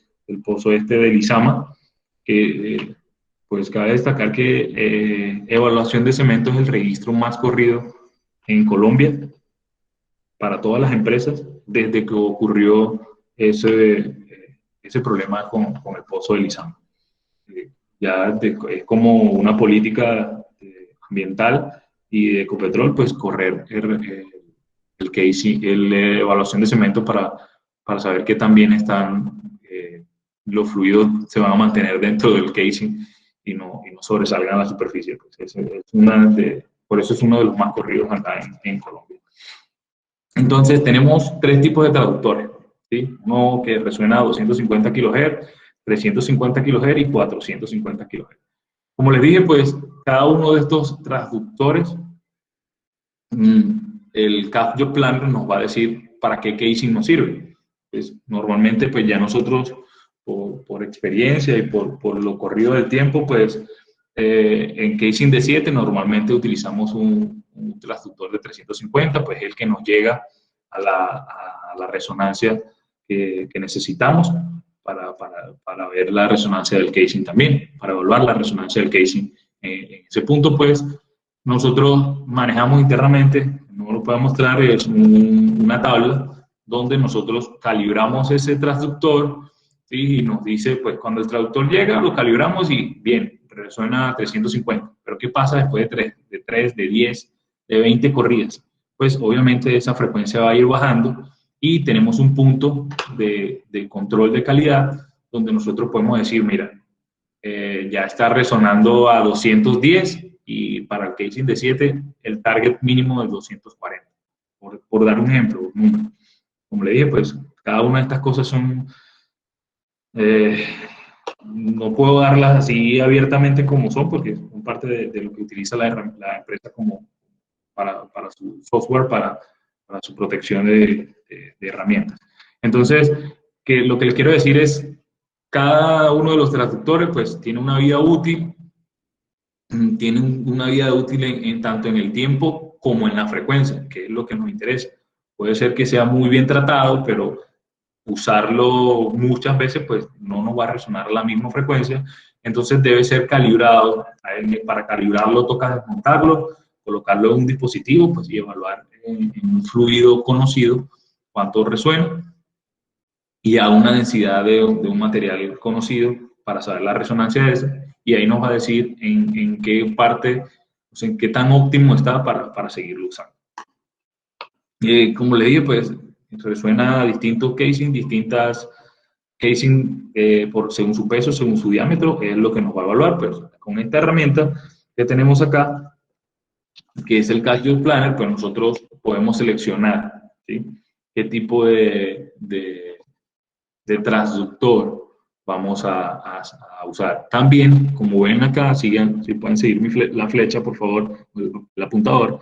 pozo de Lizama, que pues cabe destacar que evaluación de cemento es el registro más corrido en Colombia para todas las empresas desde que ocurrió ese problema con el pozo de Lizama. Es como una política ambiental y de Ecopetrol, pues correr el casing, la evaluación de cemento para saber que también los fluidos se van a mantener dentro del casing y no sobresalgan a la superficie. Pues por eso es uno de los más corridos acá en Colombia. Entonces tenemos 3 tipos de traductores, ¿sí? Uno que resuena a 250 kHz, 350 kHz y 450 kHz. Como les dije, pues cada uno de estos transductores, el CAFDO Planner nos va a decir para qué casing nos sirve. Pues, normalmente, pues ya nosotros, por experiencia y por lo corrido del tiempo, pues en casing de 7 normalmente utilizamos un transductor de 350, pues el que nos llega a la resonancia que necesitamos para ver la resonancia del casing también, para evaluar la resonancia del casing. En ese punto, pues, nosotros manejamos internamente, no lo puedo mostrar, es una tabla donde nosotros calibramos ese transductor, ¿sí? Y nos dice, pues, cuando el transductor llega, lo calibramos y bien, resuena a 350. Pero ¿qué pasa después de 3, de 10, de 20 corridas? Pues, obviamente, esa frecuencia va a ir bajando y tenemos un punto de control de calidad donde nosotros podemos decir, mira, ya está resonando a 210 y para el casing de 7 el target mínimo es 240, por dar un ejemplo. Como le dije, pues cada una de estas cosas son, no puedo darlas así abiertamente como son porque son parte de lo que utiliza la empresa como para su software, para su protección de herramientas. Entonces, lo que les quiero decir es, cada uno de los transductores pues tiene una vida útil, tanto en el tiempo como en la frecuencia, que es lo que nos interesa. Puede ser que sea muy bien tratado, pero usarlo muchas veces pues no nos va a resonar a la misma frecuencia, entonces debe ser calibrado. Para calibrarlo toca desmontarlo, colocarlo en un dispositivo pues, y evaluar en un fluido conocido cuánto resuena y a una densidad de un material conocido para saber la resonancia de ese, y ahí nos va a decir en qué parte, o sea, en qué tan óptimo está para seguirlo usando. Como le dije, pues resuena a distintos distintas casing según su peso, según su diámetro, es lo que nos va a evaluar. Pues con esta herramienta que tenemos acá, que es el CashJoy Planner, pues nosotros podemos seleccionar, ¿sí?, qué tipo de transductor vamos a usar. También, como ven acá, si pueden seguir la flecha, por favor, el apuntador,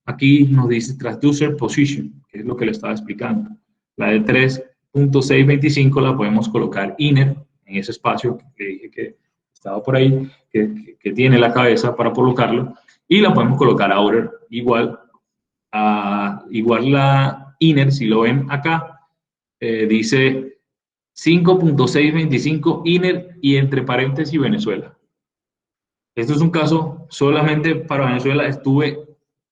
aquí nos dice Transducer Position, que es lo que le estaba explicando. La de 3.625 la podemos colocar inner, en ese espacio que dije que estaba por ahí, que tiene la cabeza para colocarlo, y la podemos colocar outer, igual la inner, si lo ven acá, dice 5.625 inner y entre paréntesis Venezuela. Esto es un caso solamente para Venezuela.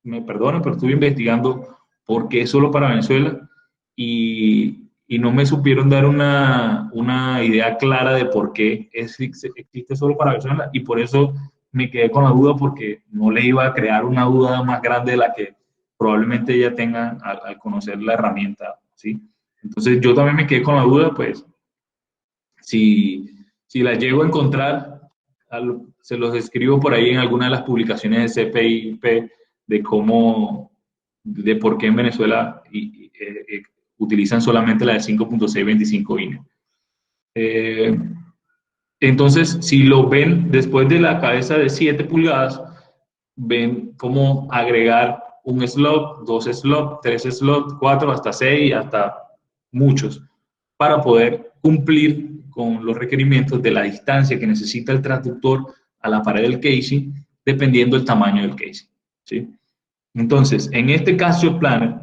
Me perdonen, pero estuve investigando por qué solo para Venezuela y no me supieron dar una idea clara de por qué existe solo para Venezuela, y por eso me quedé con la duda, porque no le iba a crear una duda más grande de la que probablemente ella tenga al conocer la herramienta, ¿sí? Entonces yo también me quedé con la duda, pues si la llego a encontrar, se los escribo por ahí en alguna de las publicaciones de CPIP de por qué en Venezuela utilizan solamente la de 5.625 INE. Entonces, si lo ven después de la cabeza de 7 pulgadas, ven cómo agregar un slot, 2 slots, 3 slots, 4, hasta 6, hasta muchos, para poder cumplir con los requerimientos de la distancia que necesita el transductor a la pared del casing, dependiendo del tamaño del casing, ¿sí? Entonces, en este caso planner,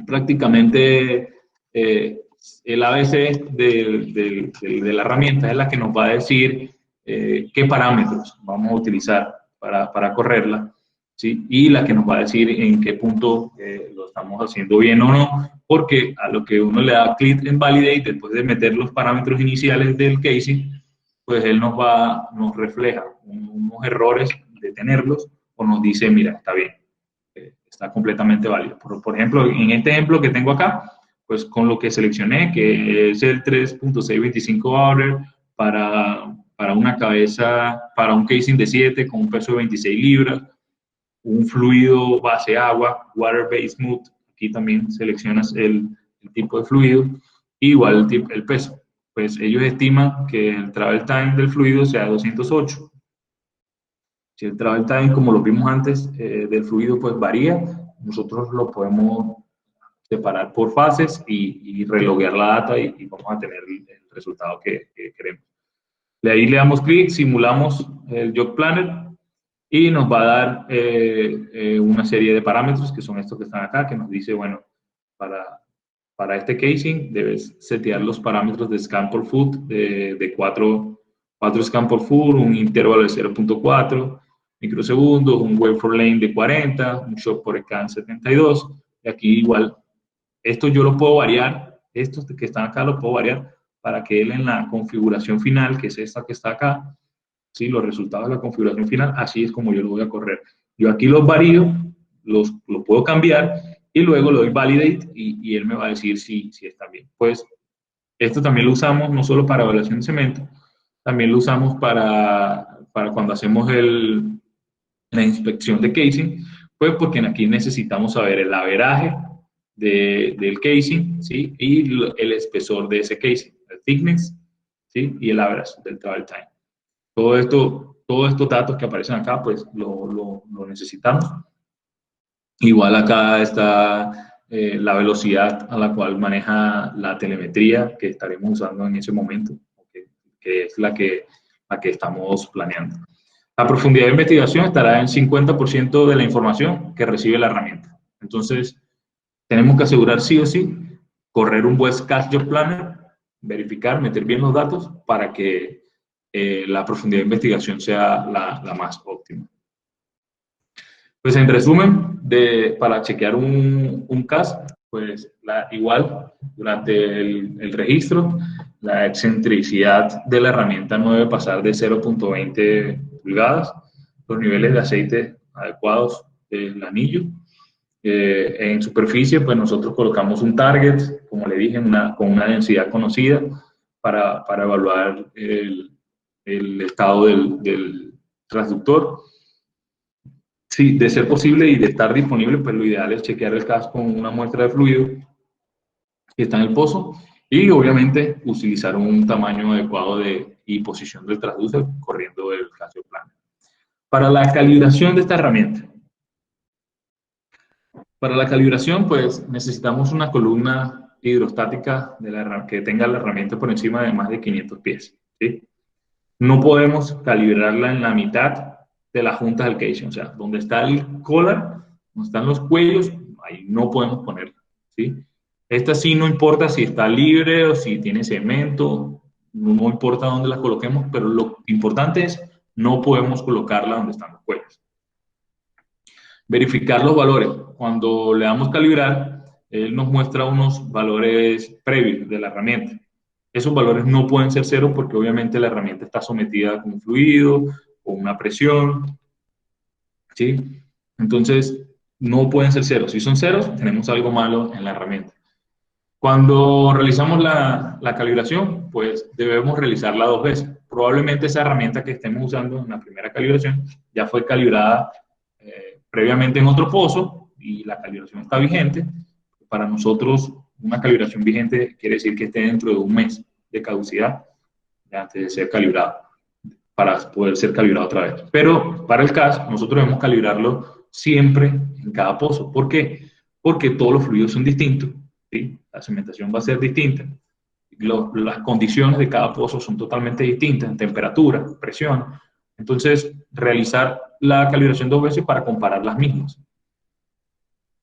prácticamente el ABC de la herramienta es la que nos va a decir qué parámetros vamos a utilizar para correrla, ¿sí? Y la que nos va a decir en qué punto lo estamos haciendo bien o no, porque a lo que uno le da clic en Validate, después de meter los parámetros iniciales del casing, pues él nos refleja unos errores de tenerlos o nos dice, mira, está bien, está completamente válido. Por ejemplo, en este ejemplo que tengo acá, pues con lo que seleccioné, que es el 3.625 Bauer para una cabeza, para un casing de 7 con un peso de 26 libras, un fluido base agua, water base smooth, aquí también seleccionas el tipo de fluido, igual el peso. Pues ellos estiman que el travel time del fluido sea 208. Si el travel time, como lo vimos antes, del fluido, pues varía, nosotros lo podemos separar por fases y reloguear la data y vamos a tener el resultado que queremos. De ahí le damos clic, simulamos el Job Planner y nos va a dar una serie de parámetros que son estos que están acá, que nos dice, bueno, para este casing debes setear los parámetros de scan por foot de 4 scan por foot, un intervalo de 0.4 microsegundos, un wave for lane de 40, un shock por scan 72, y aquí igual, esto yo lo puedo variar, estos que están acá lo puedo variar para que él en la configuración final, que es esta que está acá, ¿sí? Los resultados de la configuración final, así es como yo lo voy a correr. Yo aquí los varío, lo puedo cambiar y luego lo doy validate y él me va a decir si está bien. Pues esto también lo usamos no solo para evaluación de cemento, también lo usamos para cuando hacemos la inspección de casing, pues porque aquí necesitamos saber el averaje del casing, ¿sí? Y el espesor de ese casing, el thickness, ¿sí? Y el average del travel time. Todos estos datos que aparecen acá, pues lo necesitamos. Igual acá está la velocidad a la cual maneja la telemetría que estaremos usando en ese momento, que es la que estamos planeando. La profundidad de investigación estará en 50% de la información que recibe la herramienta. Entonces, tenemos que asegurar sí o sí, correr un buen Cast Job Planner, verificar, meter bien los datos para que la profundidad de investigación sea la más óptima. Pues en resumen, para chequear un CAS, pues igual, durante el registro, la excentricidad de la herramienta no debe pasar de 0.20 pulgadas, los niveles de aceite adecuados del anillo. En superficie, pues nosotros colocamos un target, como le dije, con una densidad conocida para evaluar el estado del transductor. Sí, de ser posible y de estar disponible, pues lo ideal es chequear el CAS con una muestra de fluido que está en el pozo y obviamente utilizar un tamaño adecuado y posición del transducer corriendo el Cast Job Planner. Para la calibración de esta herramienta. Para la calibración, pues necesitamos una columna hidrostática que tenga la herramienta por encima de más de 500 pies, ¿sí? No podemos calibrarla en la mitad de las juntas del casing, o sea, donde está el collar, donde están los cuellos, ahí no podemos ponerla, ¿sí? Esta sí no importa si está libre o si tiene cemento, no importa dónde la coloquemos, pero lo importante es no podemos colocarla donde están los cuellos. Verificar los valores. Cuando le damos calibrar, él nos muestra unos valores previos de la herramienta. Esos valores no pueden ser cero porque obviamente la herramienta está sometida con un fluido, con una presión, ¿sí? Entonces, no pueden ser ceros. Si son ceros, tenemos algo malo en la herramienta. Cuando realizamos la calibración, pues debemos realizarla 2 veces. Probablemente esa herramienta que estemos usando en la primera calibración ya fue calibrada previamente en otro pozo y la calibración está vigente. Para nosotros, una calibración vigente quiere decir que esté dentro de un mes de caducidad antes de ser calibrado, para poder ser calibrado otra vez. Pero para el CAS, nosotros debemos calibrarlo siempre en cada pozo. ¿Por qué? Porque todos los fluidos son distintos, ¿sí? La cementación va a ser distinta. Las condiciones de cada pozo son totalmente distintas, en temperatura, presión. Entonces, realizar la calibración 2 veces para comparar las mismas.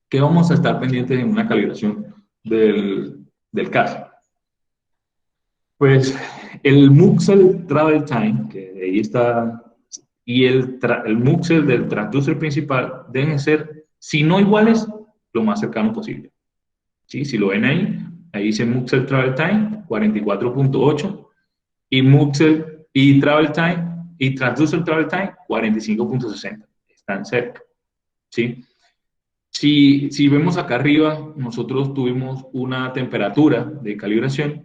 ¿Qué vamos a estar pendientes en una calibración del CAS? Pues el Muxel Travel Time, que ahí está, y el Muxel del transducer principal deben ser, si no iguales, lo más cercano posible. ¿Sí? Si lo ven ahí dice Muxel Travel Time 44.8 y Muxel y Travel Time y Transducer Travel Time 45.60. Están cerca. ¿Sí? Si vemos acá arriba, nosotros tuvimos una temperatura de calibración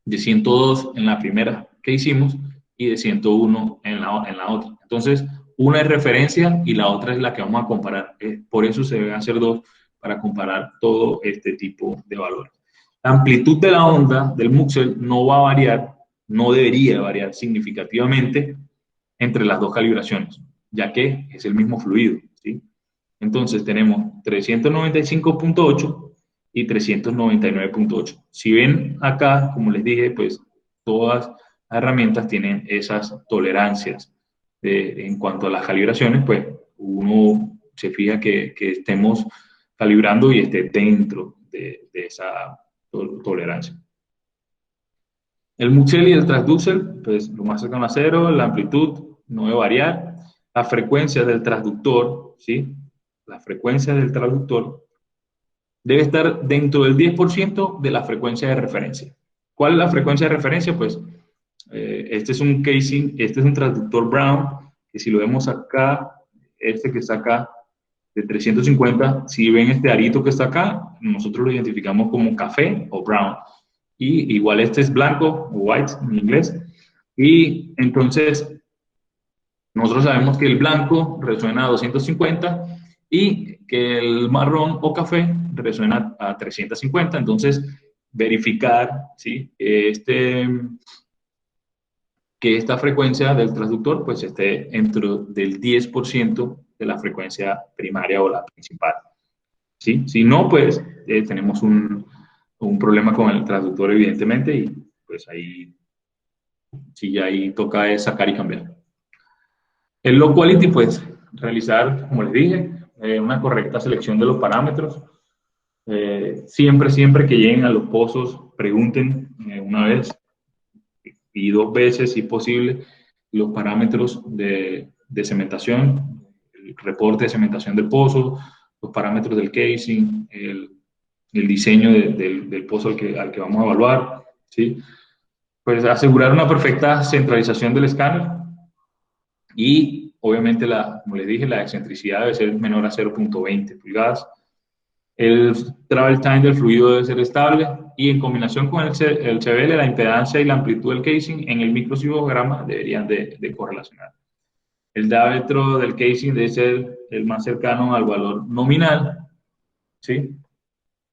de 102 en la primera que hicimos y de 101 en la otra. Entonces, una es referencia y la otra es la que vamos a comparar. Por eso se deben hacer dos, para comparar todo este tipo de valores. La amplitud de la onda del Muxel no va a variar, no debería variar significativamente entre las dos calibraciones, ya que es el mismo fluido, ¿sí? Entonces tenemos 395.8 y 399.8. Si ven acá, como les dije, pues todas las herramientas tienen esas tolerancias. En cuanto a las calibraciones, pues uno se fija que estemos calibrando y esté dentro de esa tolerancia. El Muxel y el transducer, pues lo más cercano a cero, la amplitud no debe variar, la frecuencia del transductor, ¿sí? La frecuencia del transductor debe estar dentro del 10% de la frecuencia de referencia. ¿Cuál es la frecuencia de referencia? Pues este es un casing, este es un transductor Brown, que si lo vemos acá, este que está acá, de 350, si ven este arito que está acá, nosotros lo identificamos como café o brown. Y igual este es blanco o white en inglés. Y entonces nosotros sabemos que el blanco resuena a 250 y que el marrón o café resuena a 350. Entonces, verificar, ¿sí? Que esta frecuencia del transductor pues esté dentro del 10% de la frecuencia primaria o la principal. ¿Sí? Si no, pues tenemos un problema con el transductor, evidentemente, y pues ahí sí, ahí toca sacar y cambiar. El low quality, pues realizar, como les dije, una correcta selección de los parámetros. Siempre que lleguen a los pozos, pregunten una vez y dos veces, si posible, los parámetros de cementación, el reporte de cementación del pozo, los parámetros del casing, el diseño del pozo al que vamos a evaluar, ¿sí? Pues asegurar una perfecta centralización del escáner y obviamente, como les dije, la excentricidad debe ser menor a 0.20 pulgadas. El travel time del fluido debe ser estable y en combinación con el CBL, la impedancia y la amplitud del casing en el microsismograma deberían de correlacionar. El diámetro del casing debe ser el más cercano al valor nominal, ¿sí?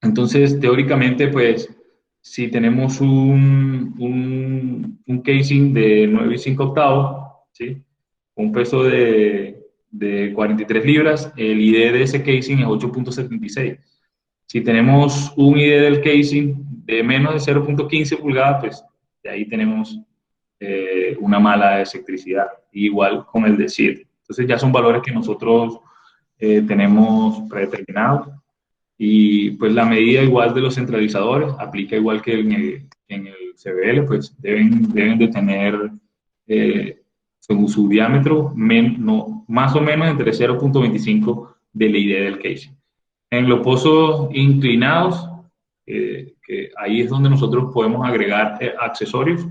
Entonces, teóricamente, pues, si tenemos un casing de 9,5 ¿sí? Un peso de 43 libras, el ID de ese casing es 8.76. Si tenemos un ID del casing de menos de 0.15 pulgadas, pues de ahí tenemos una mala excentricidad, igual con el de 7. Entonces ya son valores que nosotros tenemos predeterminados y pues la medida igual de los centralizadores aplica igual que en el CBL, pues deben de tener según su diámetro más o menos entre 0.25 del ID del casing. En los pozos inclinados, que ahí es donde nosotros podemos agregar accesorios.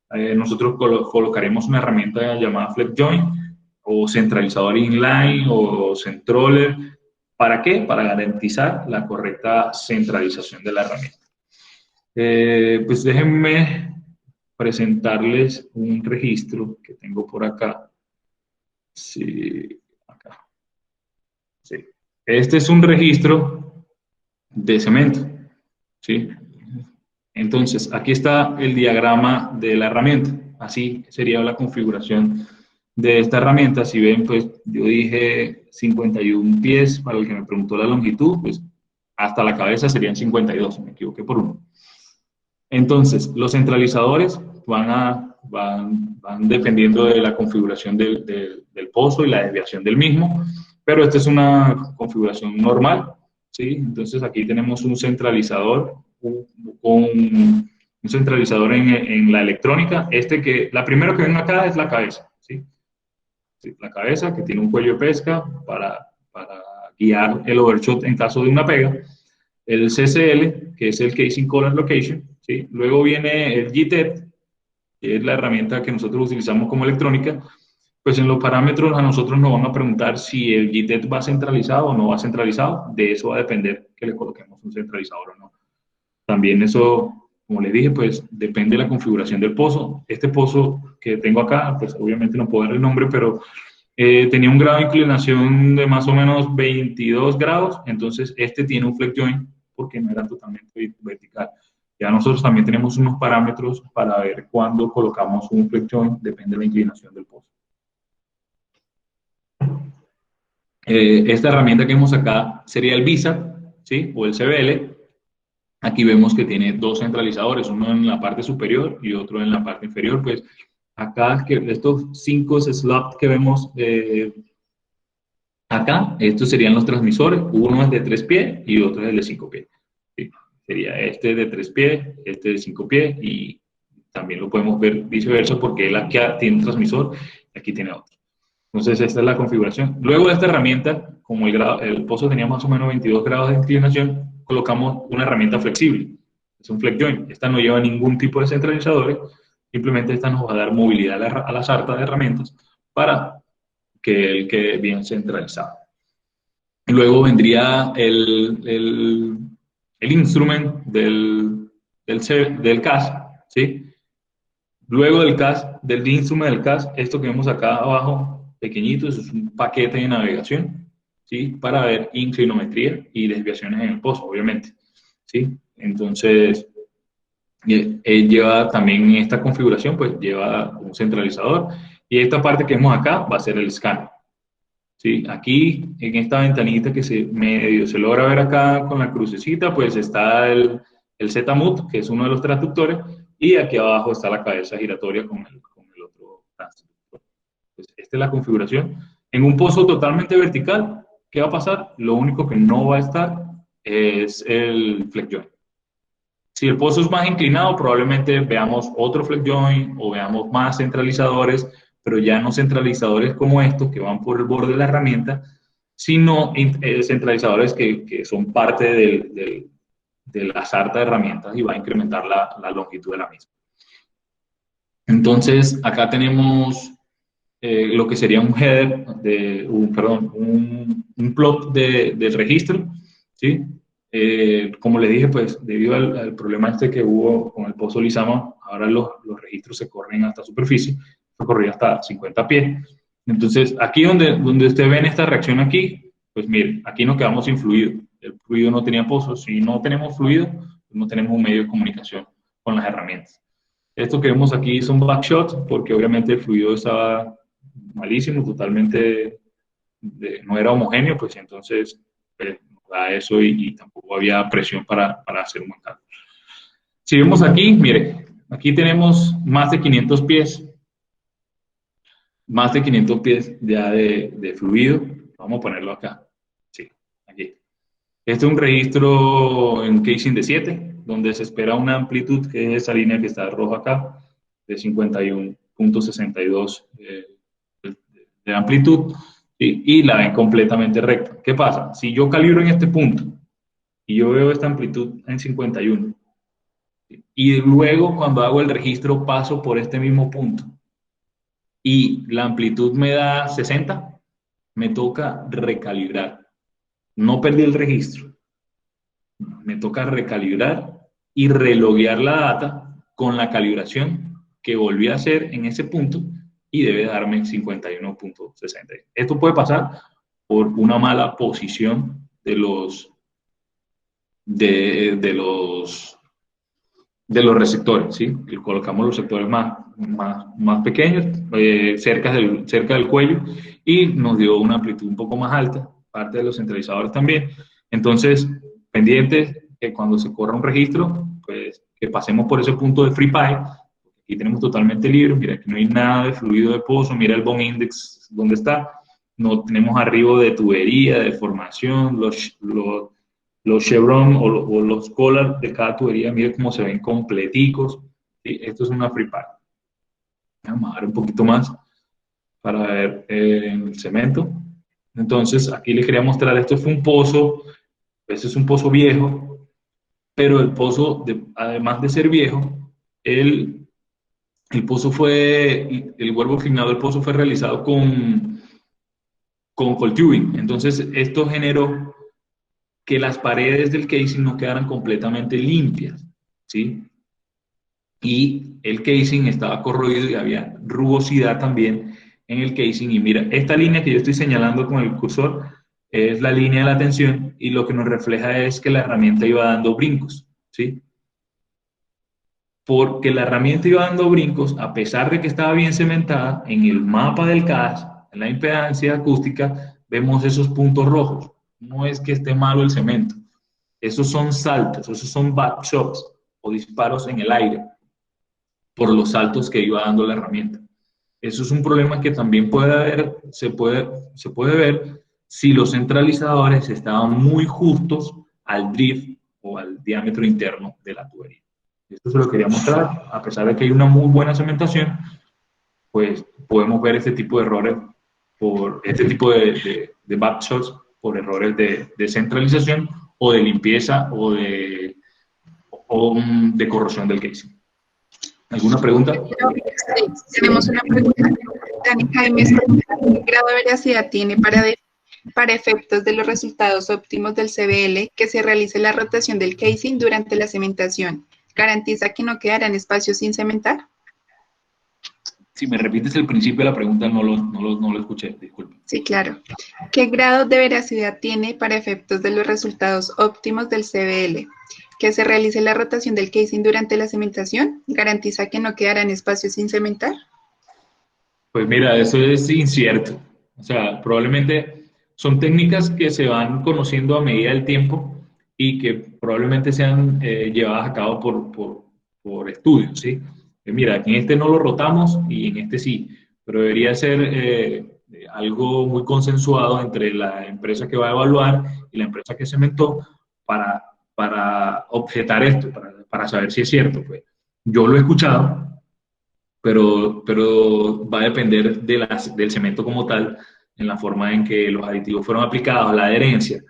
Nosotros colocaremos una herramienta llamada Flex Joint o centralizador inline o centroller. ¿Para qué? Para garantizar la correcta centralización de la herramienta. Pues déjenme presentarles un registro que tengo por acá. Sí, acá. Sí. Este es un registro de cemento, ¿sí? Entonces, aquí está el diagrama de la herramienta. Así sería la configuración de esta herramienta. Si ven, pues yo dije 51 pies para el que me preguntó la longitud, pues hasta la cabeza serían 52, me equivoqué por uno. Entonces, los centralizadores van dependiendo de la configuración del pozo y la desviación del mismo, pero esta es una configuración normal, ¿sí? Entonces, aquí tenemos un centralizador, un centralizador en la electrónica. La primera que ven acá es la cabeza, ¿sí? Sí, la cabeza, que tiene un cuello de pesca para guiar el overshot en caso de una pega. El CCL, que es el Casing Color Location, ¿sí? Luego viene el GTED, que es la herramienta que nosotros utilizamos como electrónica. Pues en los parámetros a nosotros nos van a preguntar si el GTED va centralizado o no va centralizado. De eso va a depender que le coloquemos un centralizador o no. También eso, como les dije, pues depende de la configuración del pozo. Este pozo que tengo acá, pues obviamente no puedo dar el nombre, pero tenía un grado de inclinación de más o menos 22 grados, entonces este tiene un flex joint porque no era totalmente vertical. Ya nosotros también tenemos unos parámetros para ver cuándo colocamos un flex joint, depende de la inclinación del pozo. Esta herramienta que vemos acá sería el VISA, ¿sí? O el CBL. Aquí vemos que tiene dos centralizadores, uno en la parte superior y otro en la parte inferior. Pues acá, estos 5 slots que vemos acá, estos serían los transmisores. Uno es de 3 pies y otro es el de 5 pies. ¿Sí? Sería este de 3 pies, este de 5 pies y también lo podemos ver viceversa porque él aquí tiene un transmisor y aquí tiene otro. Entonces, esta es la configuración. Luego de esta herramienta, como el pozo tenía más o menos 22 grados de inclinación, colocamos una herramienta flexible. Es un flex joint. Esta no lleva ningún tipo de centralizadores. Simplemente esta nos va a dar movilidad a la sarta de herramientas para que él quede bien centralizado. Y luego vendría el instrumento del CAS, ¿sí? Luego del CAS, del instrumento del CAS, esto que vemos acá abajo, pequeñito, eso es un paquete de navegación, ¿sí? Para ver inclinometría y desviaciones en el pozo, obviamente, ¿sí? Entonces, lleva también en esta configuración, pues lleva un centralizador. Y esta parte que vemos acá va a ser el scan, ¿sí? Aquí, en esta ventanita que medio se logra ver acá con la crucecita, pues está el ZMUT, que es uno de los transductores, y aquí abajo está la cabeza giratoria con el otro transductor. Pues esta es la configuración. En un pozo totalmente vertical, ¿qué va a pasar? Lo único que no va a estar es el flex joint. Si el pozo es más inclinado, probablemente veamos otro flex joint o veamos más centralizadores, pero ya no centralizadores como estos que van por el borde de la herramienta, sino centralizadores que son parte de la sarta de herramientas y va a incrementar la longitud de la misma. Entonces, acá tenemos lo que sería un header, un plot del registro, ¿sí? Como les dije, pues debido al problema este que hubo con el pozo Lizama, ahora los registros se corren hasta superficie, se corría hasta 50 pies. Entonces, aquí donde ustedes ven esta reacción aquí, pues miren, aquí nos quedamos sin fluido. El fluido no tenía pozo. Si no tenemos fluido, pues no tenemos un medio de comunicación con las herramientas. Esto que vemos aquí son backshots, porque obviamente el fluido estaba malísimo, totalmente, no era homogéneo, pues entonces da eso y tampoco había presión para hacer un buen cálculo. Si vemos aquí, mire, aquí tenemos más de 500 pies ya de fluido. Vamos a ponerlo acá. Sí, aquí. Este es un registro en casing de 7, donde se espera una amplitud, que es esa línea que está roja acá, de 51.62 de amplitud, y la ven completamente recta. ¿Qué pasa? Si yo calibro en este punto y yo veo esta amplitud en 51, y luego cuando hago el registro paso por este mismo punto y la amplitud me da 60, me toca recalibrar. No perdí el registro, me toca recalibrar y reloguear la data con la calibración que volví a hacer en ese punto y debe darme 51.60. Esto puede pasar por una mala posición de los de los receptores, ¿sí? Y colocamos los sectores más pequeños, cerca del cuello, y nos dio una amplitud un poco más alta, parte de los centralizadores también. Entonces, pendientes que cuando se corra un registro, pues que pasemos por ese punto de FreePy. Aquí tenemos totalmente libre, mira que no hay nada de fluido de pozo, mira el bone index donde está, no tenemos arribo de tubería, de formación, los chevron o los collars de cada tubería, mire cómo se ven completicos. ¿Sí? Esto es una FreePy. Vamos a dar un poquito más para ver el cemento. Entonces, aquí les quería mostrar, esto fue un pozo, este es un pozo viejo, pero el pozo, además de ser viejo, el pozo fue, el huevo inclinado del pozo fue realizado con cold tubing. Entonces, esto generó que las paredes del casing no quedaran completamente limpias, ¿sí? Y el casing estaba corroído y había rugosidad también en el casing. Y mira, esta línea que yo estoy señalando con el cursor es la línea de la tensión y lo que nos refleja es que la herramienta iba dando brincos, ¿sí? Porque la herramienta iba dando brincos, a pesar de que estaba bien cementada, en el mapa del CAS, en la impedancia acústica, vemos esos puntos rojos. No es que esté malo el cemento. Esos son saltos, esos son backshots o disparos en el aire por los saltos que iba dando la herramienta. Eso es un problema que también puede haber, se puede ver si los centralizadores estaban muy justos al drift o al diámetro interno de la tubería. Esto se lo quería mostrar, a pesar de que hay una muy buena cementación, pues podemos ver este tipo de errores por este tipo de backshots por errores de centralización o de limpieza o de corrosión del casing. ¿Alguna pregunta? Sí, tenemos una pregunta. Dani Jaime, ¿qué grado de veracidad tiene para efectos de los resultados óptimos del CBL que se realice la rotación del casing durante la cementación? ¿Garantiza que no quedarán espacios sin cementar? Si me repites el principio de la pregunta, no lo escuché, disculpe. Sí, claro. ¿Qué grado de veracidad tiene para efectos de los resultados óptimos del CBL? ¿Que se realice la rotación del casing durante la cementación? ¿Garantiza que no quedarán espacios sin cementar? Pues mira, eso es incierto. O sea, probablemente son técnicas que se van conociendo a medida del tiempo y que probablemente sean llevadas a cabo por estudios, ¿sí? Mira, aquí en este no lo rotamos y en este sí, pero debería ser algo muy consensuado entre la empresa que va a evaluar y la empresa que cementó para objetar esto, para saber si es cierto. Pues yo lo he escuchado, pero va a depender del cemento como tal, en la forma en que los aditivos fueron aplicados, la adherencia,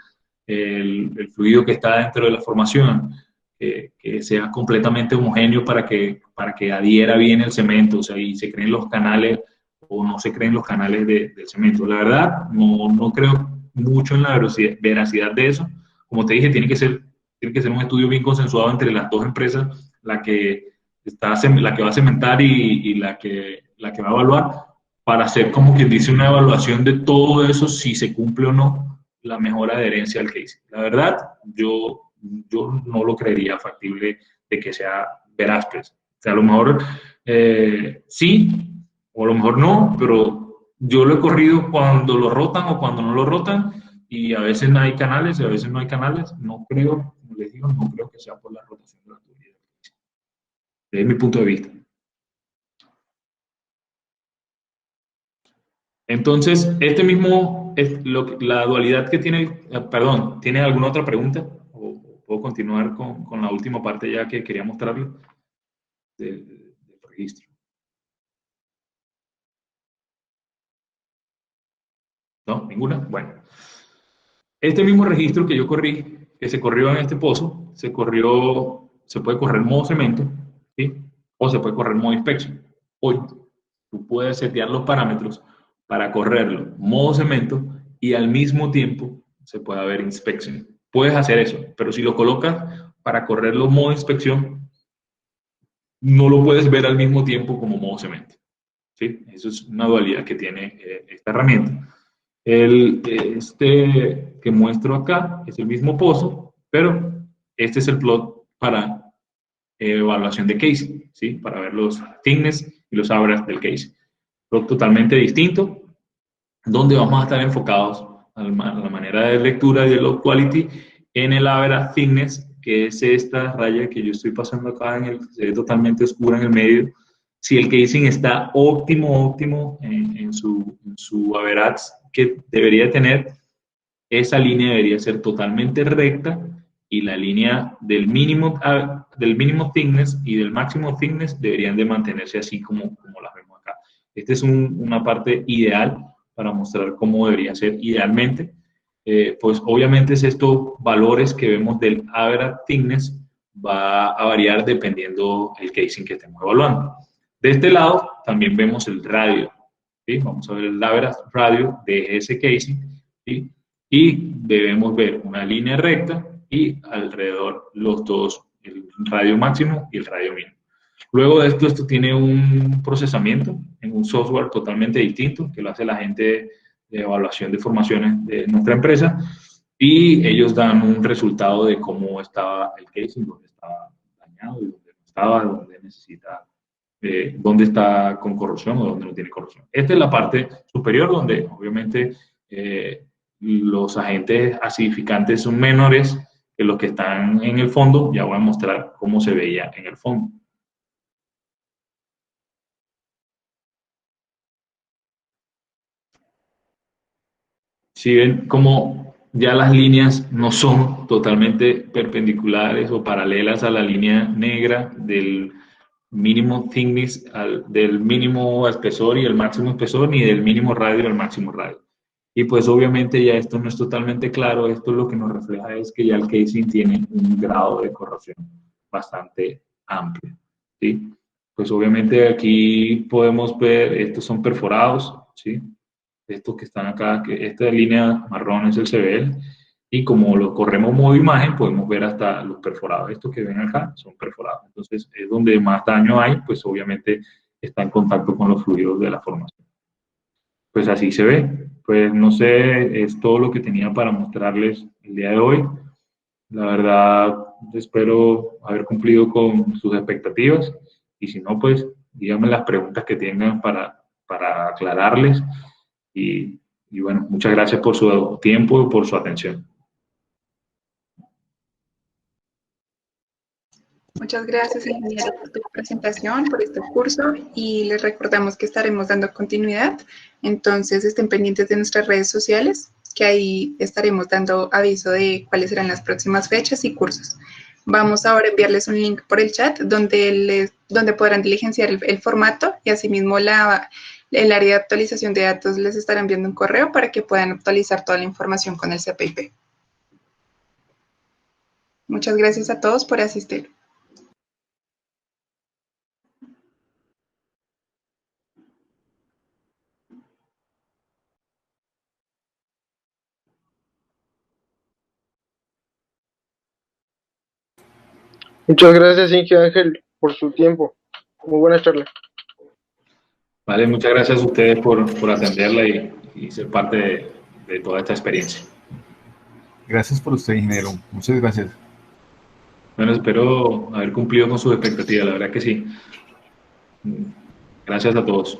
el fluido que está dentro de la formación, que sea completamente homogéneo para que adhiera bien el cemento, o sea, y se creen los canales o no se creen los canales del cemento. La verdad, no creo mucho en la veracidad de eso. Como te dije, tiene que ser un estudio bien consensuado entre las dos empresas, la que va a cementar y la que va a evaluar, para hacer como quien dice una evaluación de todo eso, si se cumple o no la mejor adherencia al casing. La verdad, yo no lo creería factible de que sea veraz, pues. O sea, a lo mejor sí, o a lo mejor no, pero yo lo he corrido cuando lo rotan o cuando no lo rotan, y a veces hay canales y a veces no hay canales. No creo, como les digo, no creo que sea por la rotación de la tubería. Desde mi punto de vista. Entonces, este mismo, la dualidad que tiene, perdón, ¿tiene alguna otra pregunta? ¿O puedo continuar con la última parte ya que quería mostrarle del registro? ¿No? ¿Ninguna? Bueno. Este mismo registro que yo corrí, que se corrió en este pozo, se puede correr en modo cemento, ¿sí? O se puede correr en modo inspección. Hoy tú puedes setear los parámetros para correrlo modo cemento y al mismo tiempo se puede ver inspección. Puedes hacer eso, pero si lo colocas para correrlo modo inspección, no lo puedes ver al mismo tiempo como modo cemento, ¿sí? Eso es una dualidad que tiene esta herramienta. Este que muestro acá es el mismo pozo, pero este es el plot para evaluación de casing, ¿sí? Para ver los thickness y los average del casing. Pero totalmente distinto, donde vamos a estar enfocados a la manera de lectura de low quality en el average thickness, que es esta raya que yo estoy pasando acá, se ve totalmente oscura en el medio. Si el casing está óptimo en su average que debería tener, esa línea debería ser totalmente recta y la línea del mínimo thickness y del máximo thickness deberían de mantenerse así como las vemos acá. Esta es una parte ideal para mostrar cómo debería ser idealmente. Pues obviamente estos valores que vemos del average thickness va a variar dependiendo el casing que estemos evaluando. De este lado también vemos el radio, ¿sí? Vamos a ver el average radio de ese casing, ¿sí? Y debemos ver una línea recta y alrededor los dos, el radio máximo y el radio mínimo. Luego de esto tiene un procesamiento en un software totalmente distinto que lo hace la gente de evaluación de formaciones de nuestra empresa y ellos dan un resultado de cómo estaba el casing, dónde estaba dañado y dónde no estaba, dónde necesita, dónde está con corrosión o dónde no tiene corrosión. Esta es la parte superior donde obviamente los agentes acidificantes son menores que los que están en el fondo. Ya voy a mostrar cómo se veía en el fondo. Si ven como ya las líneas no son totalmente perpendiculares o paralelas a la línea negra del mínimo thickness, del mínimo espesor y el máximo espesor, ni del mínimo radio al máximo radio. Y pues obviamente ya esto no es totalmente claro, esto lo que nos refleja es que ya el casing tiene un grado de corrosión bastante amplio, ¿sí? Pues obviamente aquí podemos ver, estos son perforados, ¿sí? Estos que están acá, que esta línea marrón es el CBL, y como lo corremos modo imagen, podemos ver hasta los perforados. Estos que ven acá son perforados. Entonces, es donde más daño hay, pues obviamente está en contacto con los fluidos de la formación. Pues así se ve. Pues no sé, es todo lo que tenía para mostrarles el día de hoy. La verdad, espero haber cumplido con sus expectativas, y si no, pues díganme las preguntas que tengan para aclararles. Y bueno, muchas gracias por su tiempo y por su atención. Muchas gracias, ingeniero, por tu presentación, por este curso, y les recordamos que estaremos dando continuidad. Entonces, estén pendientes de nuestras redes sociales, que ahí estaremos dando aviso de cuáles serán las próximas fechas y cursos. Vamos ahora a enviarles un link por el chat donde podrán diligenciar el formato, y asimismo el área de actualización de datos les estará enviando un correo para que puedan actualizar toda la información con el CPIP. Muchas gracias a todos por asistir. Muchas gracias, Inge Ángel, por su tiempo. Muy buena charla. Vale, muchas gracias a ustedes por atenderla y ser parte de toda esta experiencia. Gracias por usted, ingeniero. Muchas gracias. Bueno, espero haber cumplido con sus expectativas, la verdad que sí. Gracias a todos.